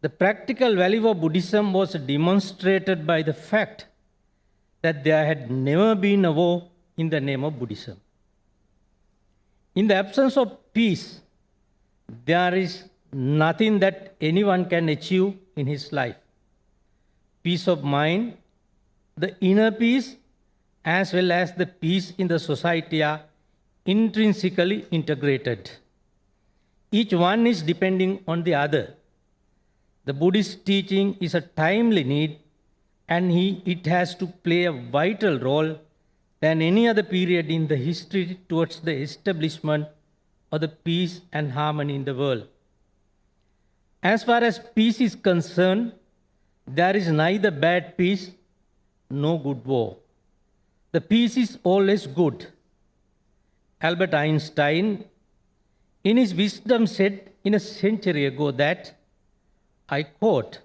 The practical value of Buddhism was demonstrated by the fact that there had never been a war in the name of Buddhism. In the absence of peace, there is nothing that anyone can achieve in his life. Peace of mind, the inner peace, as well as the peace in the society are intrinsically integrated. Each one is depending on the other. The Buddhist teaching is a timely need, and it has to play a vital role than any other period in the history towards the establishment of the peace and harmony in the world. As far as peace is concerned, there is neither bad peace nor good war. The peace is always good. Albert Einstein, in his wisdom, said in a century ago that, I quote,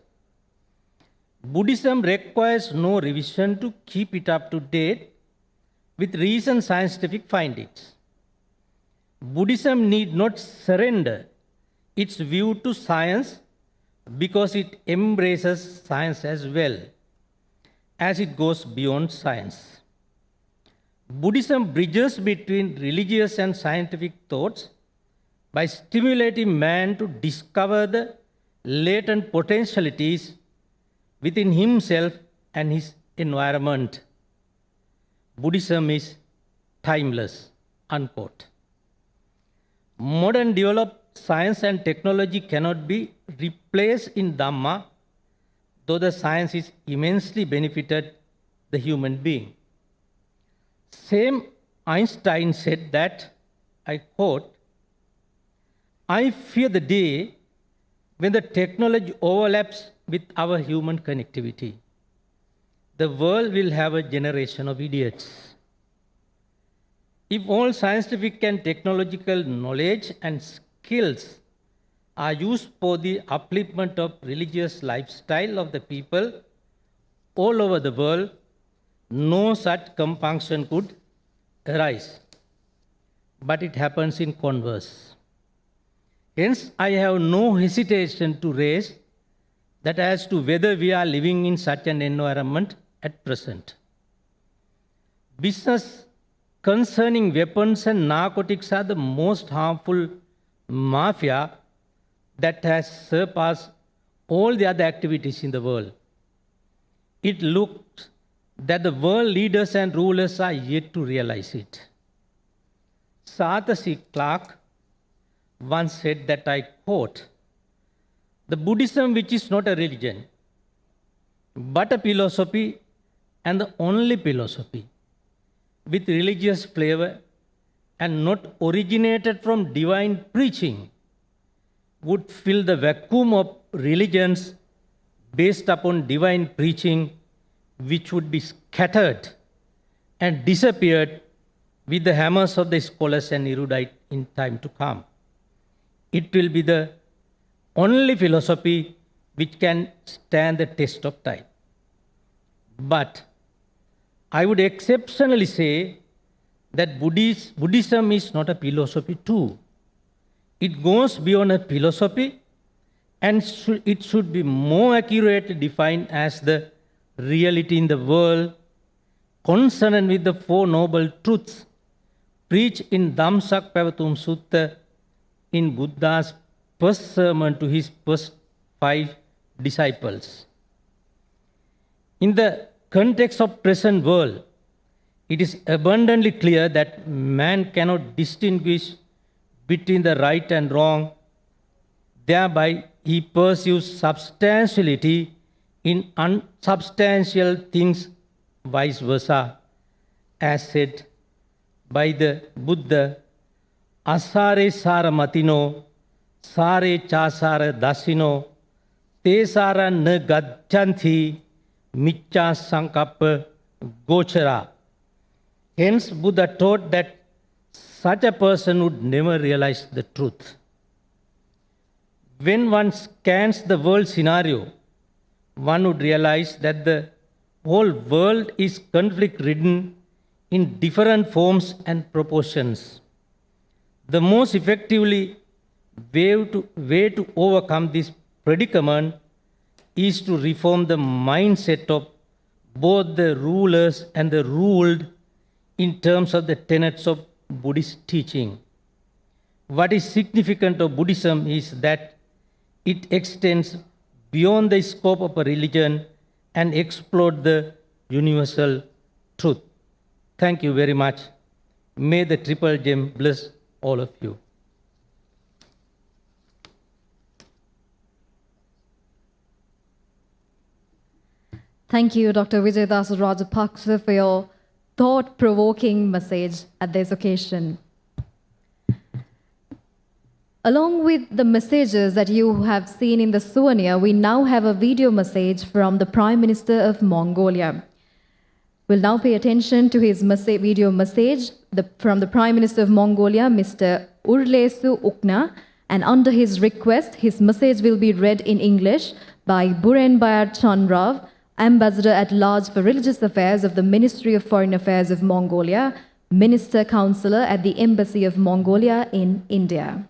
Buddhism requires no revision to keep it up to date with recent scientific findings. Buddhism need not surrender its view to science because it embraces science as well, as it goes beyond science. Buddhism bridges between religious and scientific thoughts by stimulating man to discover the latent potentialities within himself and his environment. Buddhism is timeless, unquote. Modern developed science and technology cannot be replaced in Dhamma, though the science is immensely benefited the human being. Same Einstein said that, I quote, I fear the day when the technology overlaps with our human connectivity. The world will have a generation of idiots. If all scientific and technological knowledge and skills are used for the upliftment of religious lifestyle of the people all over the world, no such compunction could arise. But it happens in converse. Hence, I have no hesitation to raise that as to whether we are living in such an environment at present. Business concerning weapons and narcotics are the most harmful mafia that has surpassed all the other activities in the world. It looks that the world leaders and rulers are yet to realize it. Arthur C. Clarke once said that, I quote, the Buddhism which is not a religion, but a philosophy and the only philosophy with religious flavor and not originated from divine preaching would fill the vacuum of religions based upon divine preaching, which would be scattered and disappeared with the hammers of the scholars and erudite in time to come. It will be the only philosophy which can stand the test of time. But I would exceptionally say that Buddhism is not a philosophy too. It goes beyond a philosophy, and it should be more accurately defined as the reality in the world concerned with the Four Noble Truths preached in Dhammsak Pavatum Sutta in Buddha's first sermon to his first 5 disciples. In the context of present world, it is abundantly clear that man cannot distinguish between the right and wrong. Thereby, he pursues substantiality in unsubstantial things, vice versa, as said by the Buddha, asare sara matino, sare chasara dasino, te sara na gachanthi, micca sankappa Gochara. Hence, Buddha taught that such a person would never realize the truth. When one scans the world scenario, one would realize that the whole world is conflict ridden in different forms and proportions. The most effectively way to overcome this predicament is to reform the mindset of both the rulers and the ruled in terms of the tenets of Buddhist teaching. What is significant of Buddhism is that it extends beyond the scope of a religion and explores the universal truth. Thank you very much. May the Triple Gem bless all of you. Thank you, Dr. Vijaydas Rajapaksa, for your thought-provoking message at this occasion. Along with the messages that you have seen in the souvenir, we now have a video message from the Prime Minister of Mongolia. We'll now pay attention to his video message from the Prime Minister of Mongolia, Mr. Urlesu Ukna, and under his request, his message will be read in English by Burenbayar Chandrav, Ambassador at Large for Religious Affairs of the Ministry of Foreign Affairs of Mongolia, Minister Counselor at the Embassy of Mongolia in India.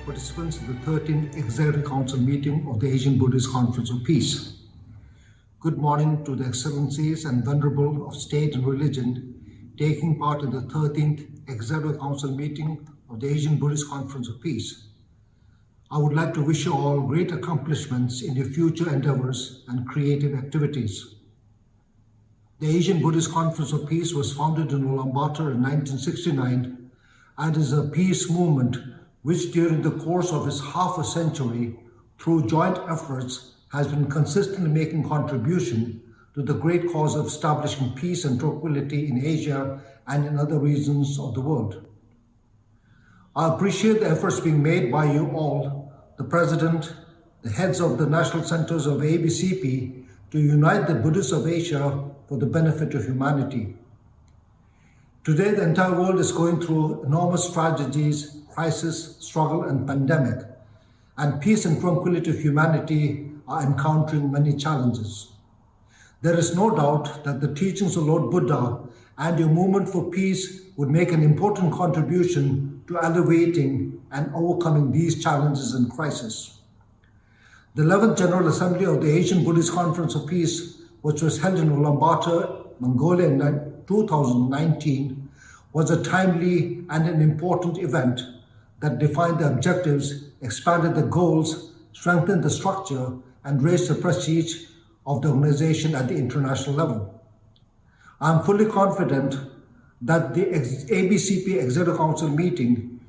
Participants of the 13th Executive Council meeting of the Asian Buddhist Conference of Peace. Good morning to the Excellencies and Venerable of State and Religion taking part in the 13th Executive Council meeting of the Asian Buddhist Conference of Peace. I would like to wish you all great accomplishments in your future endeavors and creative activities. The Asian Buddhist Conference of Peace was founded in Ulaanbaatar in 1969 and is a peace movement which during the course of its half a century, through joint efforts, has been consistently making contribution to the great cause of establishing peace and tranquility in Asia and in other regions of the world. I appreciate the efforts being made by you all, the President, the heads of the national centers of ABCP, to unite the Buddhists of Asia for the benefit of humanity. Today, the entire world is going through enormous tragedies, crisis, struggle, and pandemic, and peace and tranquility of humanity are encountering many challenges. There is no doubt that the teachings of Lord Buddha and your movement for peace would make an important contribution to alleviating and overcoming these challenges and crises. The 11th General Assembly of the Asian Buddhist Conference of Peace, which was held in Ulaanbaatar, Mongolia in 2019, was a timely and an important event that defined the objectives, expanded the goals, strengthened the structure, and raised the prestige of the organization at the international level. I am fully confident that the ABCP Executive Council meeting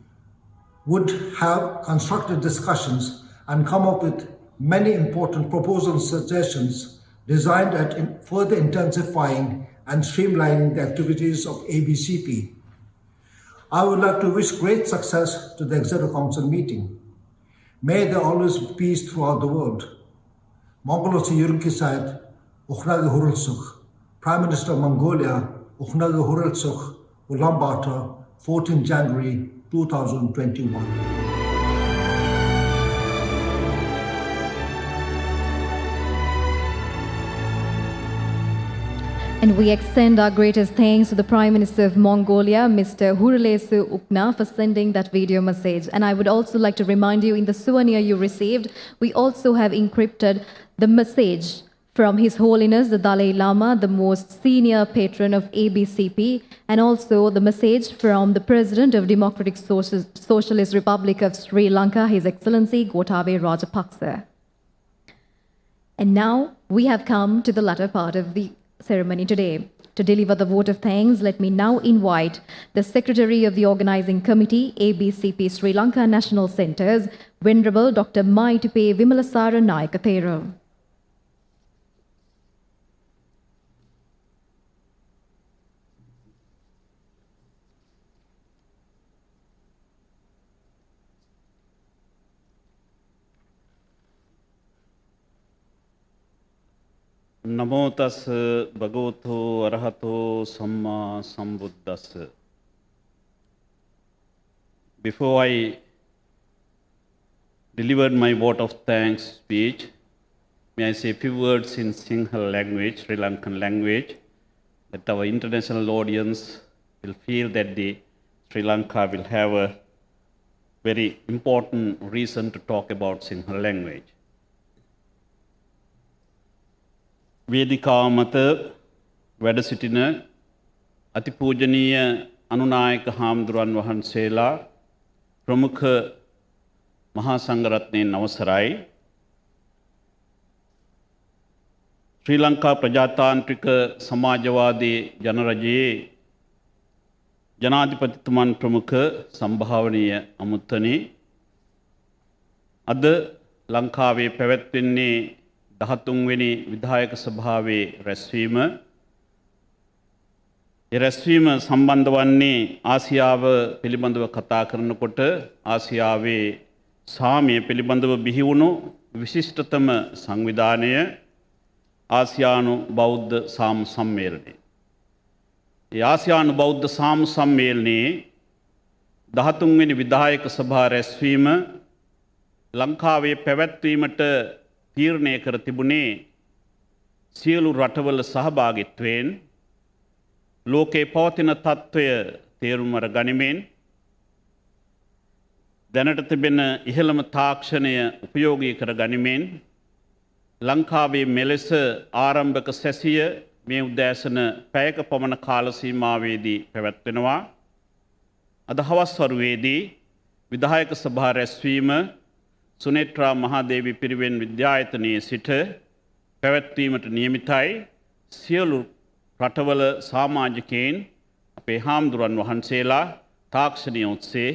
would have constructive discussions and come up with many important proposals and suggestions designed at further intensifying and streamlining the activities of ABCP. I would like to wish great success to the Executive Council meeting. May there always be peace throughout the world. Mongolosi Yurki Said, Ukhnagi Hurulsuk, Prime Minister of Mongolia, Ukhnagi Hurulsuk, Ulaanbaatar, 14 January 2021. And we extend our greatest thanks to the Prime Minister of Mongolia, Mr. Urlesu Ukna, for sending that video message. And I would also like to remind you, in the souvenir you received, we also have encrypted the message from His Holiness the Dalai Lama, the most senior patron of ABCP, and also the message from the President of Democratic Socialist Republic of Sri Lanka, His Excellency Gotabaya Rajapaksa. And now we have come to the latter part of the ceremony today. To deliver the vote of thanks, let me now invite the Secretary of the Organizing Committee, ABCP Sri Lanka National Centres, Venerable Dr. Maitipe Vimalasara Nayakathero. නමෝ තස් භගවතු අරහතෝ සම්මා සම්බුද්දස්ස. Before I delivered my vote of thanks speech, may I say a few words in Sinhala language, Sri Lankan language, that our international audience will feel that the Sri Lanka will have a very important reason to talk about Sinhala language. වේදිකාව මත වැඩ සිටින අතිපූජනීය අනුනායක හාමුදුරුවන් වහන්සේලා ප්‍රමුඛ මහා සංඝරත්නයන් අවසරයි. ශ්‍රී ලංකා ප්‍රජාතාන්ත්‍රික සමාජවාදී ජනරජයේ ජනාධිපතිතුමන් ප්‍රමුඛ සම්භාවනීය අමුත්තනි, අද ලංකාවේ පැවැත්වෙන්නේ 13 වෙනි විධායක සභාවේ රැස්වීම. ඒ රැස්වීම සම්බන්ධ වන්නේ ආසියාව පිළිබඳව කතා කරනකොට ආසියාවේ සාමය පිළිබඳව බිහි වුණු විශිෂ්ටතම සංවිධානය ආසියානු බෞද්ධ සාම සම්මේලනය. ඒ ආසියානු බෞද්ධ සාම සම්මේලනයේ 13 වෙනි විධායක සභා රැස්වීම ලංකාවේ පැවැත්වීමට තීරණය කර තිබුණේ සියලු රටවල සහභාගීත්වයෙන් ලෝකේ පවතින තත්ත්වය තේරුම් අර ගනිමින් දැනට තිබෙන ඉහළම තාක්ෂණය උපයෝගී කර ගනිමින් ලංකාවේ මෙලෙස ආරම්භක සැසිය මේ උදෑසන පැයක පමණ කාල සීමාවේදී පැවැත්වෙනවා. අද හවස් වරුවේදී විධායක සභා රැස්වීම සුනේත්‍රා මහාදේවි පිරිවෙන් විද්‍යායතනයේ සිට පැවැත්වීමට නියමිතයි. සියලු රටවල සමාජිකයන් අපේ හාමුදුරන් වහන්සේලා තාක්ෂණය ඔස්සේ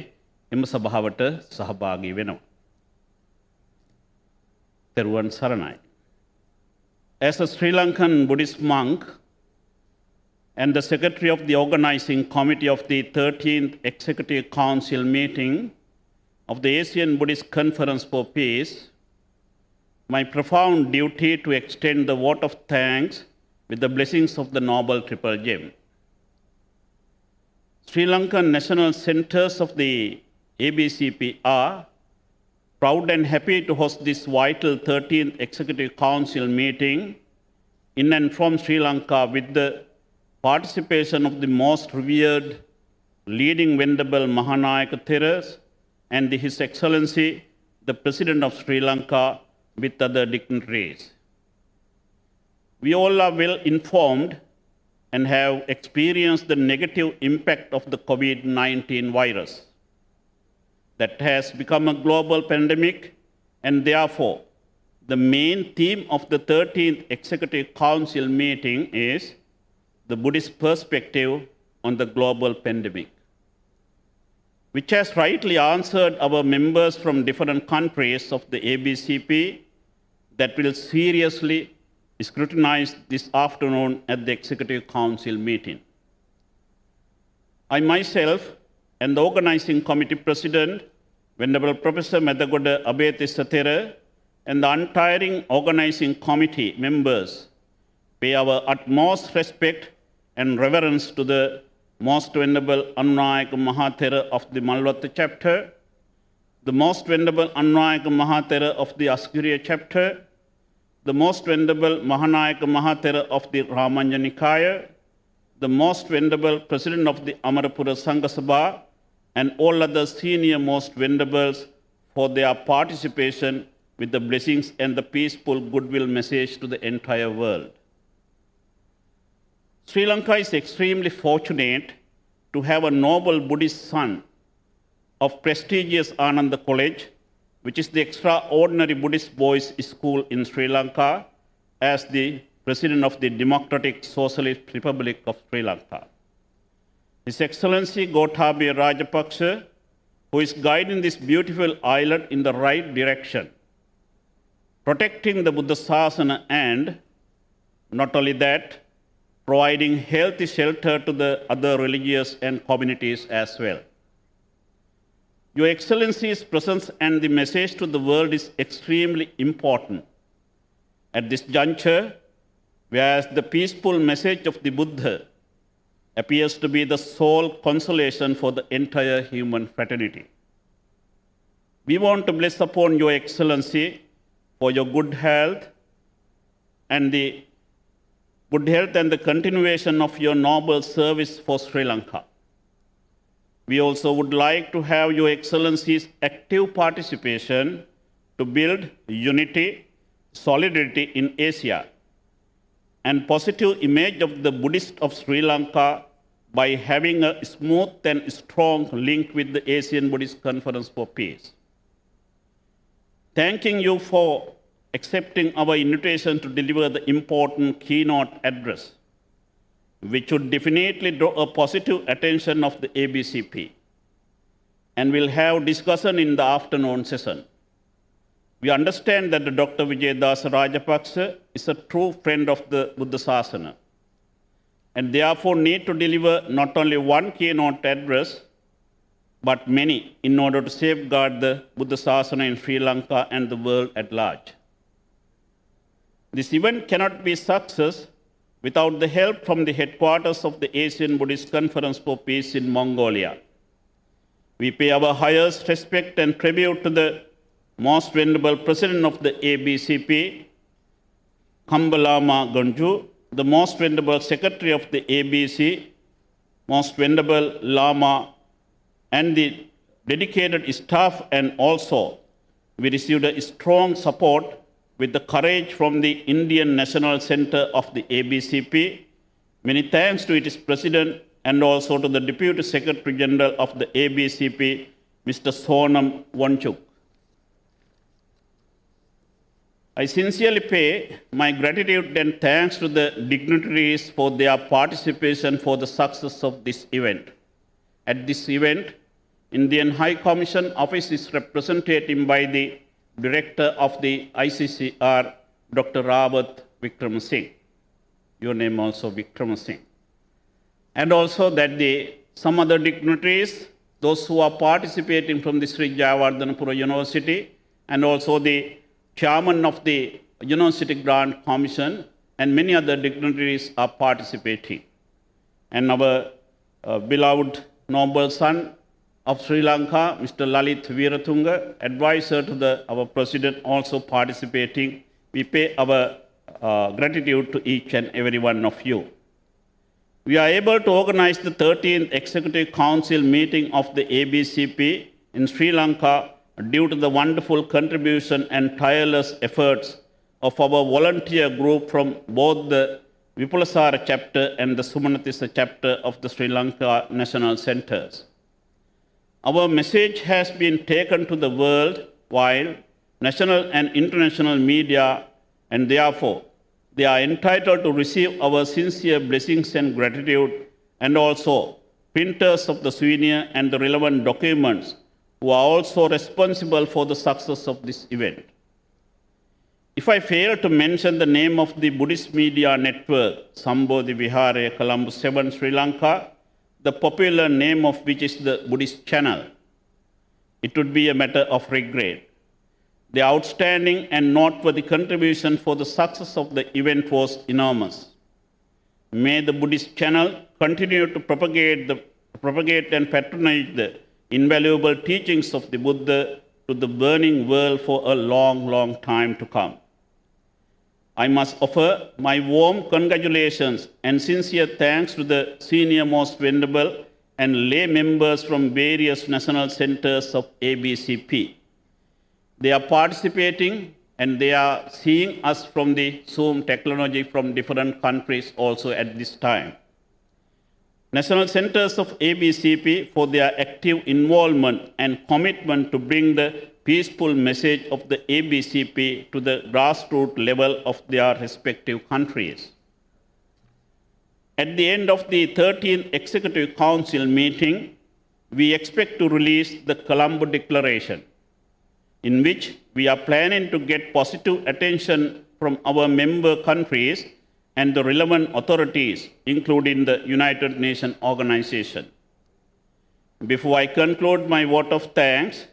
එම සභාවට සහභාගී වෙනවා. තෙරුවන් සරණයි. As a Sri Lankan Buddhist monk and the secretary of the organizing committee of the 13th Executive Council meeting of the Asian Buddhist Conference for Peace, my profound duty to extend the vote of thanks with the blessings of the Noble Triple Gem. Sri Lankan National Centers of the ABCP are proud and happy to host this vital 13th Executive Council meeting in and from Sri Lanka with the participation of the most revered leading Venerable Mahanayaka Theras and His Excellency, the President of Sri Lanka, with other dignitaries. We all are well informed and have experienced the negative impact of the COVID-19 virus that has become a global pandemic, and therefore the main theme of the 13th Executive Council meeting is the Buddhist perspective on the global pandemic, which has rightly answered our members from different countries of the ABCP that will seriously scrutinize this afternoon at the Executive Council meeting. I myself and the organizing committee president, Venerable Professor Metagoda Abethissa Thera, and the untiring organizing committee members pay our utmost respect and reverence to the Most Venerable Anunayaka Mahathera of the Malwatta chapter, the Most Venerable Anunayaka Mahathera of the Askuriya chapter, the Most Venerable Mahanayaka Mahathera of the Ramanya Nikaya, the Most Venerable President of the Amarapura Sangha Sabha, and all other senior Most Venerables for their participation with the blessings and the peaceful goodwill message to the entire world. Sri Lanka is extremely fortunate to have a noble Buddhist son of prestigious Ananda College, which is the extraordinary Buddhist boys' school in Sri Lanka, as the President of the Democratic Socialist Republic of Sri Lanka. His Excellency Gotabaya Rajapaksa, who is guiding this beautiful island in the right direction, protecting the Buddha Sasana, and not only that, providing healthy shelter to the other religious and communities as well. Your Excellency's presence and the message to the world is extremely important. At this juncture, whereas the peaceful message of the Buddha appears to be the sole consolation for the entire human fraternity. We want to bless upon Your Excellency for your good health and the continuation of your noble service for Sri Lanka. We also would like to have Your Excellency's active participation to build unity, solidarity in Asia, and positive image of the Buddhist of Sri Lanka by having a smooth and strong link with the Asian Buddhist Conference for Peace. Thanking you for accepting our invitation to deliver the important keynote address, which would definitely draw a positive attention of the ABCP, and we'll have discussion in the afternoon session. We understand that Dr. Vijayadasa Rajapaksa is a true friend of the Buddha Sasana, and therefore need to deliver not only one keynote address, but many in order to safeguard the Buddha Sasana in Sri Lanka and the world at large. This event cannot be a success without the help from the headquarters of the Asian Buddhist Conference for Peace in Mongolia. We pay our highest respect and tribute to the Most Venerable President of the ABCP, Kambalama Gonju, the Most Venerable Secretary of the ABC, Most Venerable Lama, and the dedicated staff, and also we received a strong support with the courage from the Indian National Center of the ABCP. Many thanks to its President and also to the Deputy Secretary General of the ABCP, Mr. Sonam Wonchuk. I sincerely pay my gratitude and thanks to the dignitaries for their participation for the success of this event. At this event, Indian High Commission Office is represented by the Director of the ICCR, Dr. Rawat Vikram Singh. Your name also Vikram Singh. And also that some other dignitaries, those who are participating from the Sri Jayawardhanapura University, and also the Chairman of the University Grant Commission, and many other dignitaries are participating. And our beloved noble son of Sri Lanka, Mr. Lalit Veeratunga, advisor to our president, also participating. We pay our gratitude to each and every one of you. We are able to organize the 13th Executive Council meeting of the ABCP in Sri Lanka due to the wonderful contribution and tireless efforts of our volunteer group from both the Vipulasara chapter and the Sumanatissa chapter of the Sri Lanka National Centers. Our message has been taken to the world while national and international media, and therefore they are entitled to receive our sincere blessings and gratitude, and also printers of the souvenir and the relevant documents who are also responsible for the success of this event. If I fail to mention the name of the Buddhist media network, Sambodhi Vihare Colombo 7 Sri Lanka, the popular name of which is the Buddhist Channel, it would be a matter of regret. The outstanding and noteworthy contribution for the success of the event was enormous. May the Buddhist Channel continue to propagate and patronage the invaluable teachings of the Buddha to the burning world for a long, long time to come. I must offer my warm congratulations and sincere thanks to the senior most venerable and lay members from various national centers of ABCP. They are participating and they are seeing us from the Zoom technology from different countries also at this time. National centers of ABCP for their active involvement and commitment to bring the peaceful message of the ABCP to the grassroots level of their respective countries. At the end of the 13th Executive Council meeting, we expect to release the Colombo Declaration, in which we are planning to get positive attention from our member countries and the relevant authorities, including the United Nations Organization. Before I conclude my vote of thanks,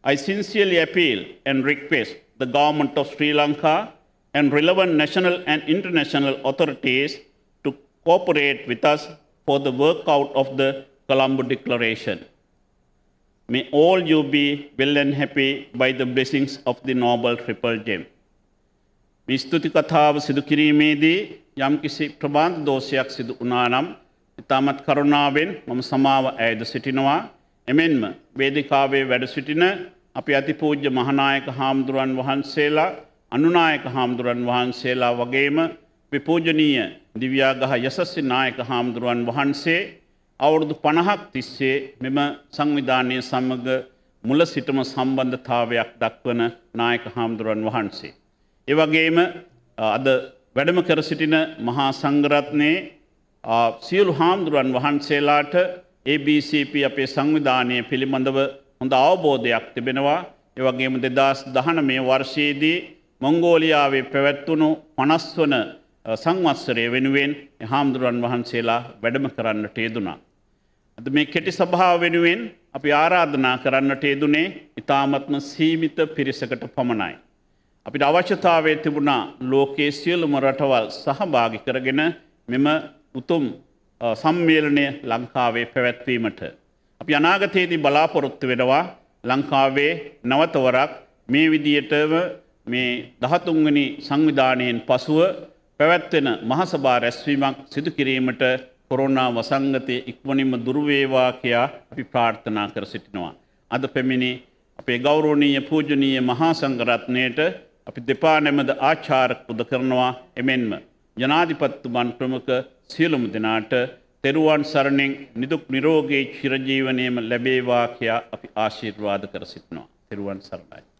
I sincerely appeal and request the government of Sri Lanka and relevant national and international authorities to cooperate with us for the workout of the Colombo Declaration. May all you be well and happy by the blessings of the Noble Triple Gem. මේ ස්තුති කතාව සිදු කිරීමේදී යම්කිසි ප්‍රබන්ධ දෝෂයක් සිදු වුණා නම් ඉතාමත් කරුණාවෙන් මම සමාව ඇයද සිටිනවා. එමෙන්ම වේදිකාවේ වැඩ සිටින අපි අතිපූජ්‍ය මහානායක හාමුදුරන් වහන්සේලා, අනුනායක හාමුදුරන් වහන්සේලා වගේම විපූජනීය දිව්‍යාගහ යසස්වි නායක හාමුදුරන් වහන්සේ අවුරුදු 50ක් තිස්සේ මෙම සංවිධානය සමග මුල සිටම සම්බන්ධතාවයක් දක්වන නායක හාමුදුරන් වහන්සේ. ඒ වගේම අද වැඩම කර සිටින මහා සංඝරත්නයේ සියලු හාමුදුරන් වහන්සේලාට ABCP අපේ සංවිධානය පිළිබඳව හොඳ අවබෝධයක් තිබෙනවා. ඒ වගේම 2019 වර්ෂයේදී මොංගෝලියාවේ පැවැත්වුණු 50 වන සංවත්සරය වෙනුවෙන් හාමුදුරන් වහන්සේලා වැඩම කරන්නට යෙදුණා. අද මේ කෙටි සභාව වෙනුවෙන් අපි ආරාධනා කරන්නට යෙදුනේ ඉතාමත්ම සීමිත පිරිසකට පමණයි. අපිට අවශ්‍යතාවය තිබුණා ලෝකයේ සියලුම රටවල් සහභාගී කරගෙන මෙම උතුම් සම්මේලනය ලංකාවේ පැවැත්වීමට. අපි අනාගතයේදී බලාපොරොත්තු වෙනවා ලංකාවේ නවතවරක් මේ විදියටම මේ 13 වෙනි සංවිධානයෙන් පසුව පැවැත්වෙන මහසභා රැස්වීමක් සිදු කිරීමට කොරෝනා වසංගතය ඉක්මනින්ම දුරු වේවා කියා අපි ප්‍රාර්ථනා කර සිටිනවා. අද පැමිණි අපේ ගෞරවනීය පූජනීය මහා සංඝරත්නයට අපි දෙපා නැමද ආචාර පුද කරනවා. එමෙන්ම ජනාධිපතිතුමන් ප්‍රමුඛ සියලුම දෙනාට තෙරුවන් සරණින් නිදුක් නිරෝගී චිරජීවනයේම ලැබේවා කියා අපි ආශිර්වාද කර සිටිනවා. තෙරුවන් සරණයි.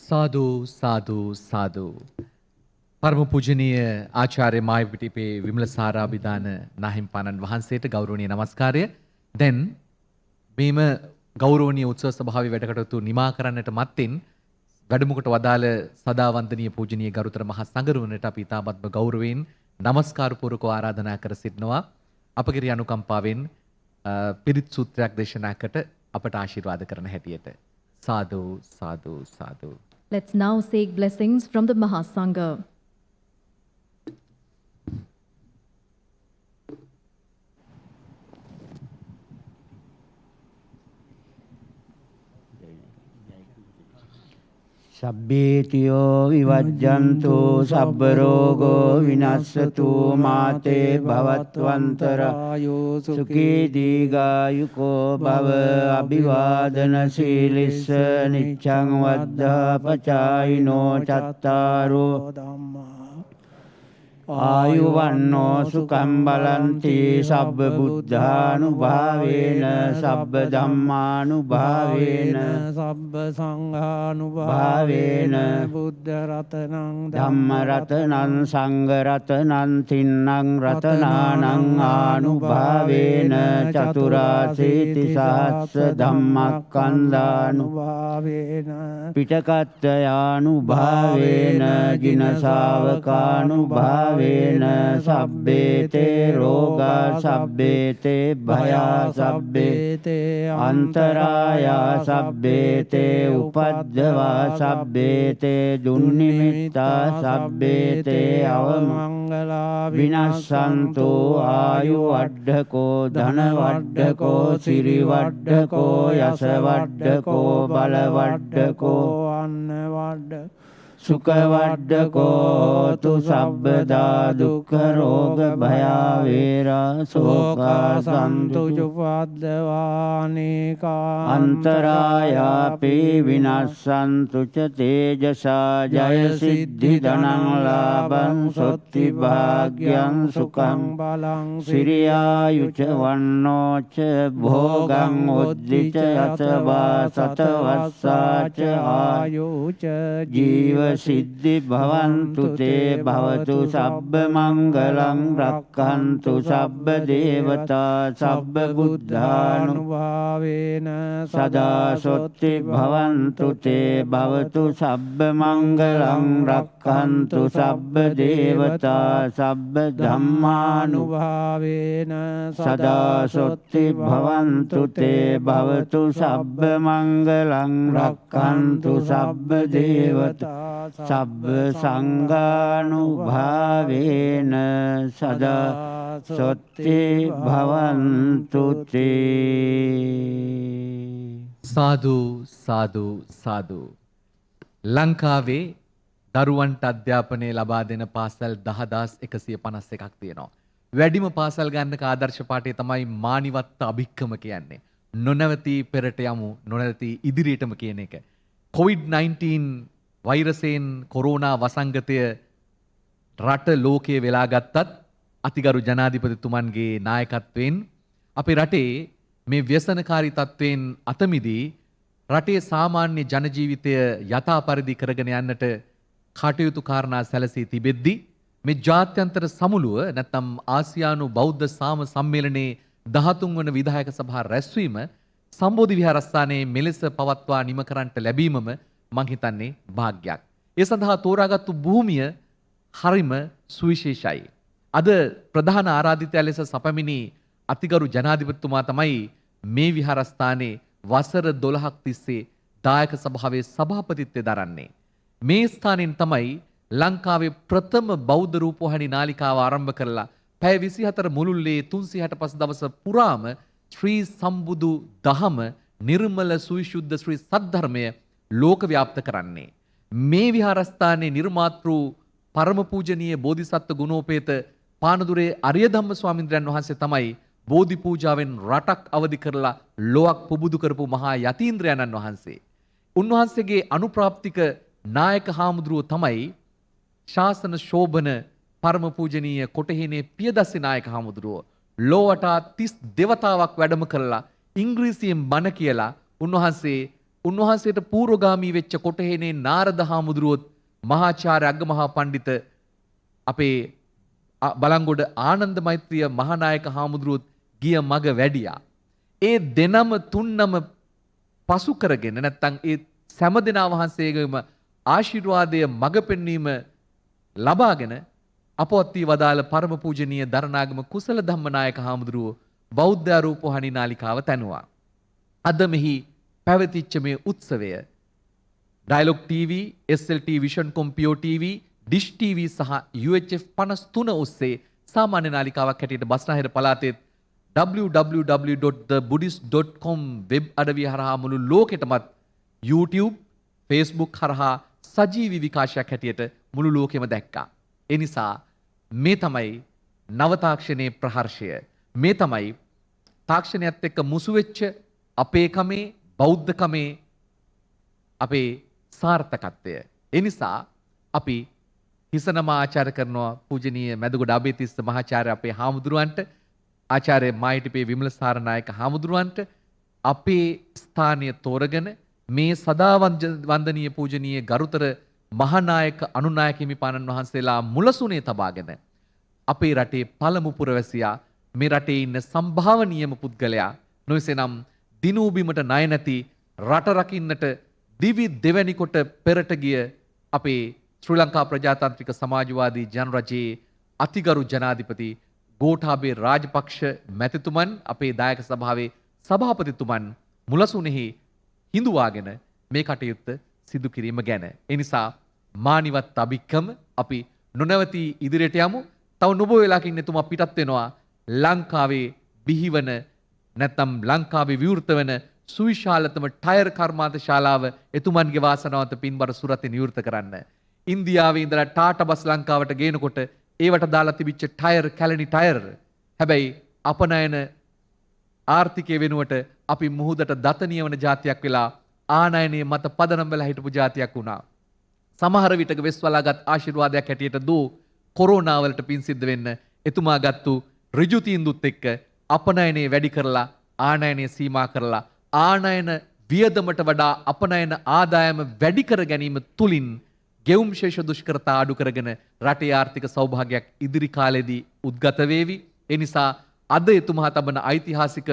සාදු සාදු සාදු. පරම පූජනීය ආචාර්ය මායිපිටිපේ විමල සාරාභිදාන නාහිම්පාණන් වහන්සේට ගෞරවනීය නමස්කාරය. දැන් මේම ගෞරවනීය උත්සව සභාවේ වැඩ කටයුතු නිමා කරන්නට මත්තෙන් වැඩමුකට වදාළ සදාවන්දනීය පූජනීය ගරුතර මහා සංඝරුවනට අපි ඉතාමත්ම ගෞරවයෙන් නමස්කාර පූර්වකව ආරාධනා කර සිටිනවා. අපගේ අනුකම්පාවෙන් පිරිත් සූත්‍රයක් දේශනාකට අපට ආශිර්වාද කරන හැටියට. Sadhu, sadhu, sadhu. Let's now seek blessings from the Mahasangha. Sabbetiyo vivajjantu sabbarogoo vinassatu māte bhavatvantarayo sukhi dīgāyuko bhava abhivādana sīlissa niccang vaddhapacāyino cattaro dhamma ආයුවන්නෝ සුඛං බලන්ති සබ්බ බුද්ධානුභාවේන සබ්බ ධම්මානුභාවේන සබ්බ සංඝානුභාවේන බුද්ධ රතනං ධම්ම රතනං සංඝ රතනං තින්නං රතනානං ආනුභාවේන චතුරාසීති සහස්ස ධම්මක්ඛන්ධානුභාවේන පිටකත්තයානුභාවේන ජින ශාවකානුභාවේන वेन सब्बेते रोगा सब्बेते भया सब्बेते अंतराया सब्बेते उपद्रवा सब्बेते दुर्निमित्ता सब्बेते अवमंगला विनश्यन्तो आयु वड्ढको धन वड्ढको सिरि वड्ढको यश वड्ढको बल वड्ढको अन्न वड्ढ सुख वड्ढको तु सब्बदा दुःख रोग भया वेरा शोका सन्तु जुपद्रवानिका अंतरायापि विनश्यन्तु च तेजसा जय सिद्धि धनं लाभं सोत्ति भाग्यं सुखं बलं सिरियायु च वर्णो च भोगं उद्धि च यश वा शतवत्सा च आयु च जीव सिद्धि भवन्तु ते भवतु सब्ब मंगलं रक्षन्तु सब्ब देवता सब्ब बुद्धानुभावेन सदा सोत्ति भवन्तु ते भवतु सब्ब मंगलं रक्षन्तु රක්ඛන්තු සබ්බ දේවතා සබ්බ ධම්මානුභාවේන සදා සොත්ති භවන්තු තේ භවතු සබ්බ මංගලං රක්ඛන්තු සබ්බ දේවතා සබ්බ සංඝානුභාවේන සදා සොත්ති භවන්තු තේ. සාදු සාදු සාදු. ලංකාවේ දරුවන්ට අධ්‍යාපනය ලබා දෙන පාසල් 10151ක් තියෙනවා. වැඩිම පාසල් ගන්නක ආදර්ශ පාඨය තමයි මානිවත්ත අභික්කම කියන්නේ. නොනවති පෙරට යමු, නොනවති ඉදිරියටම කියන එක. COVID-19 වෛරසයෙන් කොරෝනා වසංගතය රට ලෝකයේ වෙලා ගත්තත් අතිගරු ජනාධිපතිතුමන්ගේ නායකත්වයෙන් අපේ රටේ මේ ව්‍යසනකාරී තත්ත්වයෙන් අතමිදී රටේ සාමාන්‍ය ජනජීවිතය යථා පරිදි කරගෙන යන්නට කටයුතු කාරණා සැලසී තිබෙද්දී මේ ජාත්‍යන්තර සමුළුව නැත්නම් ආසියානු බෞද්ධ සාම සම්මේලනයේ 13 වන විධායක සභා රැස්වීම සම්බෝධි විහාරස්ථානයේ මෙලෙස පවත්වා නිම කරන්නට ලැබීමම මං හිතන්නේ වාග්යක්. ඒ සඳහා තෝරාගත්තු භූමිය හරිම සුවිශේෂයි. අද ප්‍රධාන ආරාධිතයා ලෙස සපමිනි අතිගරු ජනාධිපතිතුමා තමයි මේ විහාරස්ථානයේ වසර 12ක් තිස්සේ දායක සභාවේ සභාපතිත්වය දරන්නේ. මේ ස්ථානයෙන් තමයි ලංකාවේ ප්‍රථම බෞද්ධ රූපවාහිනී නාලිකාව ආරම්භ කරලා පැය 24 මුළුල්ලේ 365 දවස පුරාම ශ්‍රී සම්බුදු දහම නිර්මල සුවිශුද්ධ ශ්‍රී සද්ධර්මය ලෝක ව්‍යාප්ත කරන්නේ. මේ විහාරස්ථානයේ නිර්මාතෘ පරම පූජනීය බෝධිසත්ව ගුණෝපේත පානදුරේ අරියධම්ම ස්වාමීන්ද්‍රයන් වහන්සේ තමයි බෝධි පූජාවෙන් රටක් අවදි කරලා ලොවක් පුබුදු කරපු මහා යතීන්ද්‍රයන්න් වහන්සේ. උන්වහන්සේගේ අනුප්‍රාප්තික නායක හාමුදුරුව තමයි ශාසන ශෝභන පරම පූජනීය කොටහේනේ පියදස්සේ නායක හාමුදුරුව. ලෝවටා 30 දෙවතාවක් වැඩම කරලා ඉංග්‍රීසියෙන් බණ කියලා උන්වහන්සේට පූර්වගාමී වෙච්ච කොටහේනේ නාරද හාමුදුරුවොත් මහාචාර්ය අග්ගමහා පඬිත අපේ බලංගොඩ ආනන්ද මෛත්‍රිය මහානායක හාමුදුරුවොත් ගිය මග වැඩියා. ඒ දෙනම තුන්නම පසු කරගෙන නැත්තම් ඒ සෑම දෙනා වහන්සේගේම ආශිර්වාදය මඟ පෙන්වීම ලබාගෙන අපවත් වී වදාළ පරම පූජනීය දරණාගම කුසල ධම්මනායක හාමුදුරුවෝ බෞද්ධ රූපවාහිනී නාලිකාව තැනුවා. අද මෙහි පැවතිච්ච මේ උත්සවය dialogue TV, SLT Vision Compio TV, Dish TV සහ UHF 53 ඔස්සේ සාමාන්‍ය නාලිකාවක් හැටියට බස්නාහිර පළාතේ www.thebuddhist.com වෙබ් අඩවිය හරහා මුළු ලෝකෙටමත් YouTube, Facebook හරහා සජීවී විකාශයක් හැටියට මුළු ලෝකෙම දැක්කා. ඒ නිසා මේ තමයි නව තාක්ෂණයේ ප්‍රහර්ෂය. මේ තමයි තාක්ෂණයත් එක්ක මුසු වෙච්ච අපේ කමේ බෞද්ධකමේ අපේ සාර්ථකත්වය. ඒ නිසා අපි හිසනම ආචාර්ය කරනවා පූජනීය මැදගොඩ අබේතිස්ස මහාචාර්ය අපේ හාමුදුරුවන්ට, ආචාර්ය මායිටිපේ විමල සාරනායක හාමුදුරුවන්ට අපේ ස්ථානීය තෝරගෙන මේ සදා වන්දනීය පූජනීය ගරුතර මහානායක අනුනායක හිමිපාණන් වහන්සේලා මුලසුනේ තබාගෙන අපේ රටේ පළමු පුරවැසියා, මේ රටේ ඉන්න සම්භාවනීයම පුද්ගලයා, නොයසේනම් දිනූබිමට ණය නැති රට රකින්නට දිවි දෙවැනි කොට පෙරට ගිය අපේ ශ්‍රී ලංකා ප්‍රජාතාන්ත්‍රික සමාජවාදී ජනරජයේ අතිගරු ජනාධිපති ගෝඨාභය රාජපක්ෂ මැතිතුමන්, අපේ දායක සභාවේ සභාපතිතුමන් මුලසුනේහි හිඳුවාගෙන මේ කටයුත්ත සිදු කිරීම ගැන. ඒ නිසා මානිවත් අභික්කම අපි නොනවති ඉදිරියට යමු. තව නොබෝ වෙලාවකින් එතුමා පිටත් වෙනවා ලංකාවේ බිහිවන නැත්නම් ලංකාවේ විවෘත වෙන සුවිශාලතම ටයර් කර්මාන්ත ශාලාව එතුමන්ගේ වාසනාවන්ත පින්බර සුරතේ නිවෘත කරන්න. ඉන්දියාවේ ඉඳලා ටාටා බස් ලංකාවට ගේනකොට ඒවට දාලා තිබිච්ච ටයර් කැලණි ටයර්. හැබැයි අපනයන ආර්ථිකය වෙනුවට අපි මුහුදට දතනියවන જાතියක් වෙලා ආනයනයේ මත පදනම් වෙලා හිටපු જાතියක් වුණා. සමහර විටක වෙස්වලාගත් ආශිර්වාදයක් හැටියට දෝ කොරෝනා වලට පින් සිද්ධ වෙන්න එතුමා ගත්තු ඍජු තීන්දුවත් එක්ක අපනයනේ වැඩි කරලා ආනයනය සීමා කරලා ආනයන වියදමට වඩා අපනයන ආදායම වැඩි කර ගැනීම තුලින් ගෙවුම් ශේෂ දුෂ්කරතා අඩු කරගෙන රටේ ආර්ථික සෞභාගයක් ඉදිරි කාලෙදී උද්ගත වේවි. ඒ නිසා අද එතුමා තබන ඓතිහාසික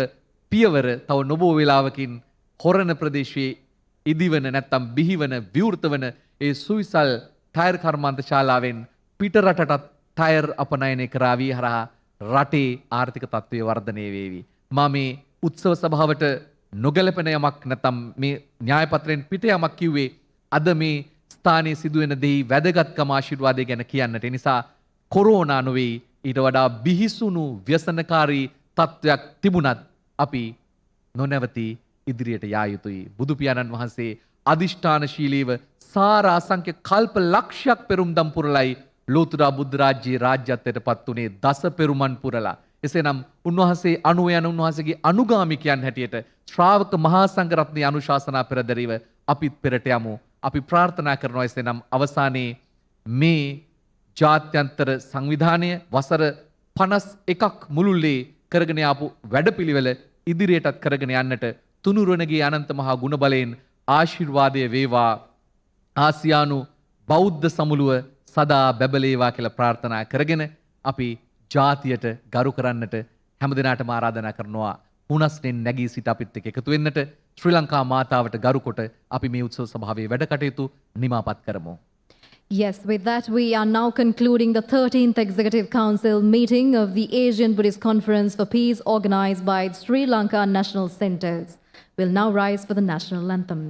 පියවර තව නොබෝ වේලාවකින් හොරණ ප්‍රදේශයේ ඉදිවන නැත්තම් බිහිවන විවෘත වන ඒ සුවිසල් ටයර් කර්මාන්ත ශාලාවෙන් පිට රටටත් ටයර් අපනයනය කරාවී හරහා රටේ ආර්ථික තත්ත්වය වර්ධනය වේවි. මා මේ උත්සව සභාවට නොගැලපෙන යමක් නැත්නම් මේ න්‍යායපත්‍රයෙන් පිට යමක් කිව්වේ අද මේ ස්ථානයේ සිදුවෙන දෙහි වැදගත්කම ආශිර්වාදය ගැන කියන්නට. ඒ නිසා කොරෝනා නොවේ ඊට වඩා බිහිසුණු ව්‍යසනකාරී තත්ත්වයක් තිබුණත් අපි නොනැවතී ඉදිරියට යා යුතුයි. බුදු පියාණන් වහන්සේ අදිෂ්ඨානශීලීව සාර අසංඛ්‍ය කල්ප ලක්ෂයක් පෙරුම්දම් පුරලයි ලෝතර බුද්ධ රාජ්‍යයේ රාජ්‍යත්වයට පත් වුණේ දස පෙරුමන් පුරලා. එසේනම් උන්වහන්සේ අනුව යන උන්වහන්සේගේ අනුගාමිකයන් හැටියට ශ්‍රාවක මහා සංඝ රත්නයේ අනුශාසනා පෙරදරිව අපිත් පෙරට යමු. අපි ප්‍රාර්ථනා කරනවා එසේනම් අවසානයේ මේ ජාත්‍යන්තර සංවිධානය වසර 51ක් මුළුල්ලේ කරගෙන ආපු වැඩපිළිවෙල ඉදිරියටත් කරගෙන යන්නට තුනුරුවනගේ අනන්ත මහා ගුණ බලයෙන් ආශිර්වාදය වේවා. ආසියානු බෞද්ධ සමුළුව සදා බැබලේවා කියලා ප්‍රාර්ථනා කරගෙන අපි ජාතියට ගරු කරන්නට හැමදිනාටම ආරාධනා කරනවා. හුනස්නෙන් නැගී සිට අපිත් එක්ක එකතු වෙන්නට ශ්‍රී ලංකා මාතාවට ගරු කොට අපි මේ උත්සව සභාවේ වැඩ කටයුතු නිමාපත් කරමු. Yes, with that, we are now concluding the 13th Executive Council meeting of the Asian Buddhist Conference for Peace organized by Sri Lanka National Centres. We'll now rise for the national anthem.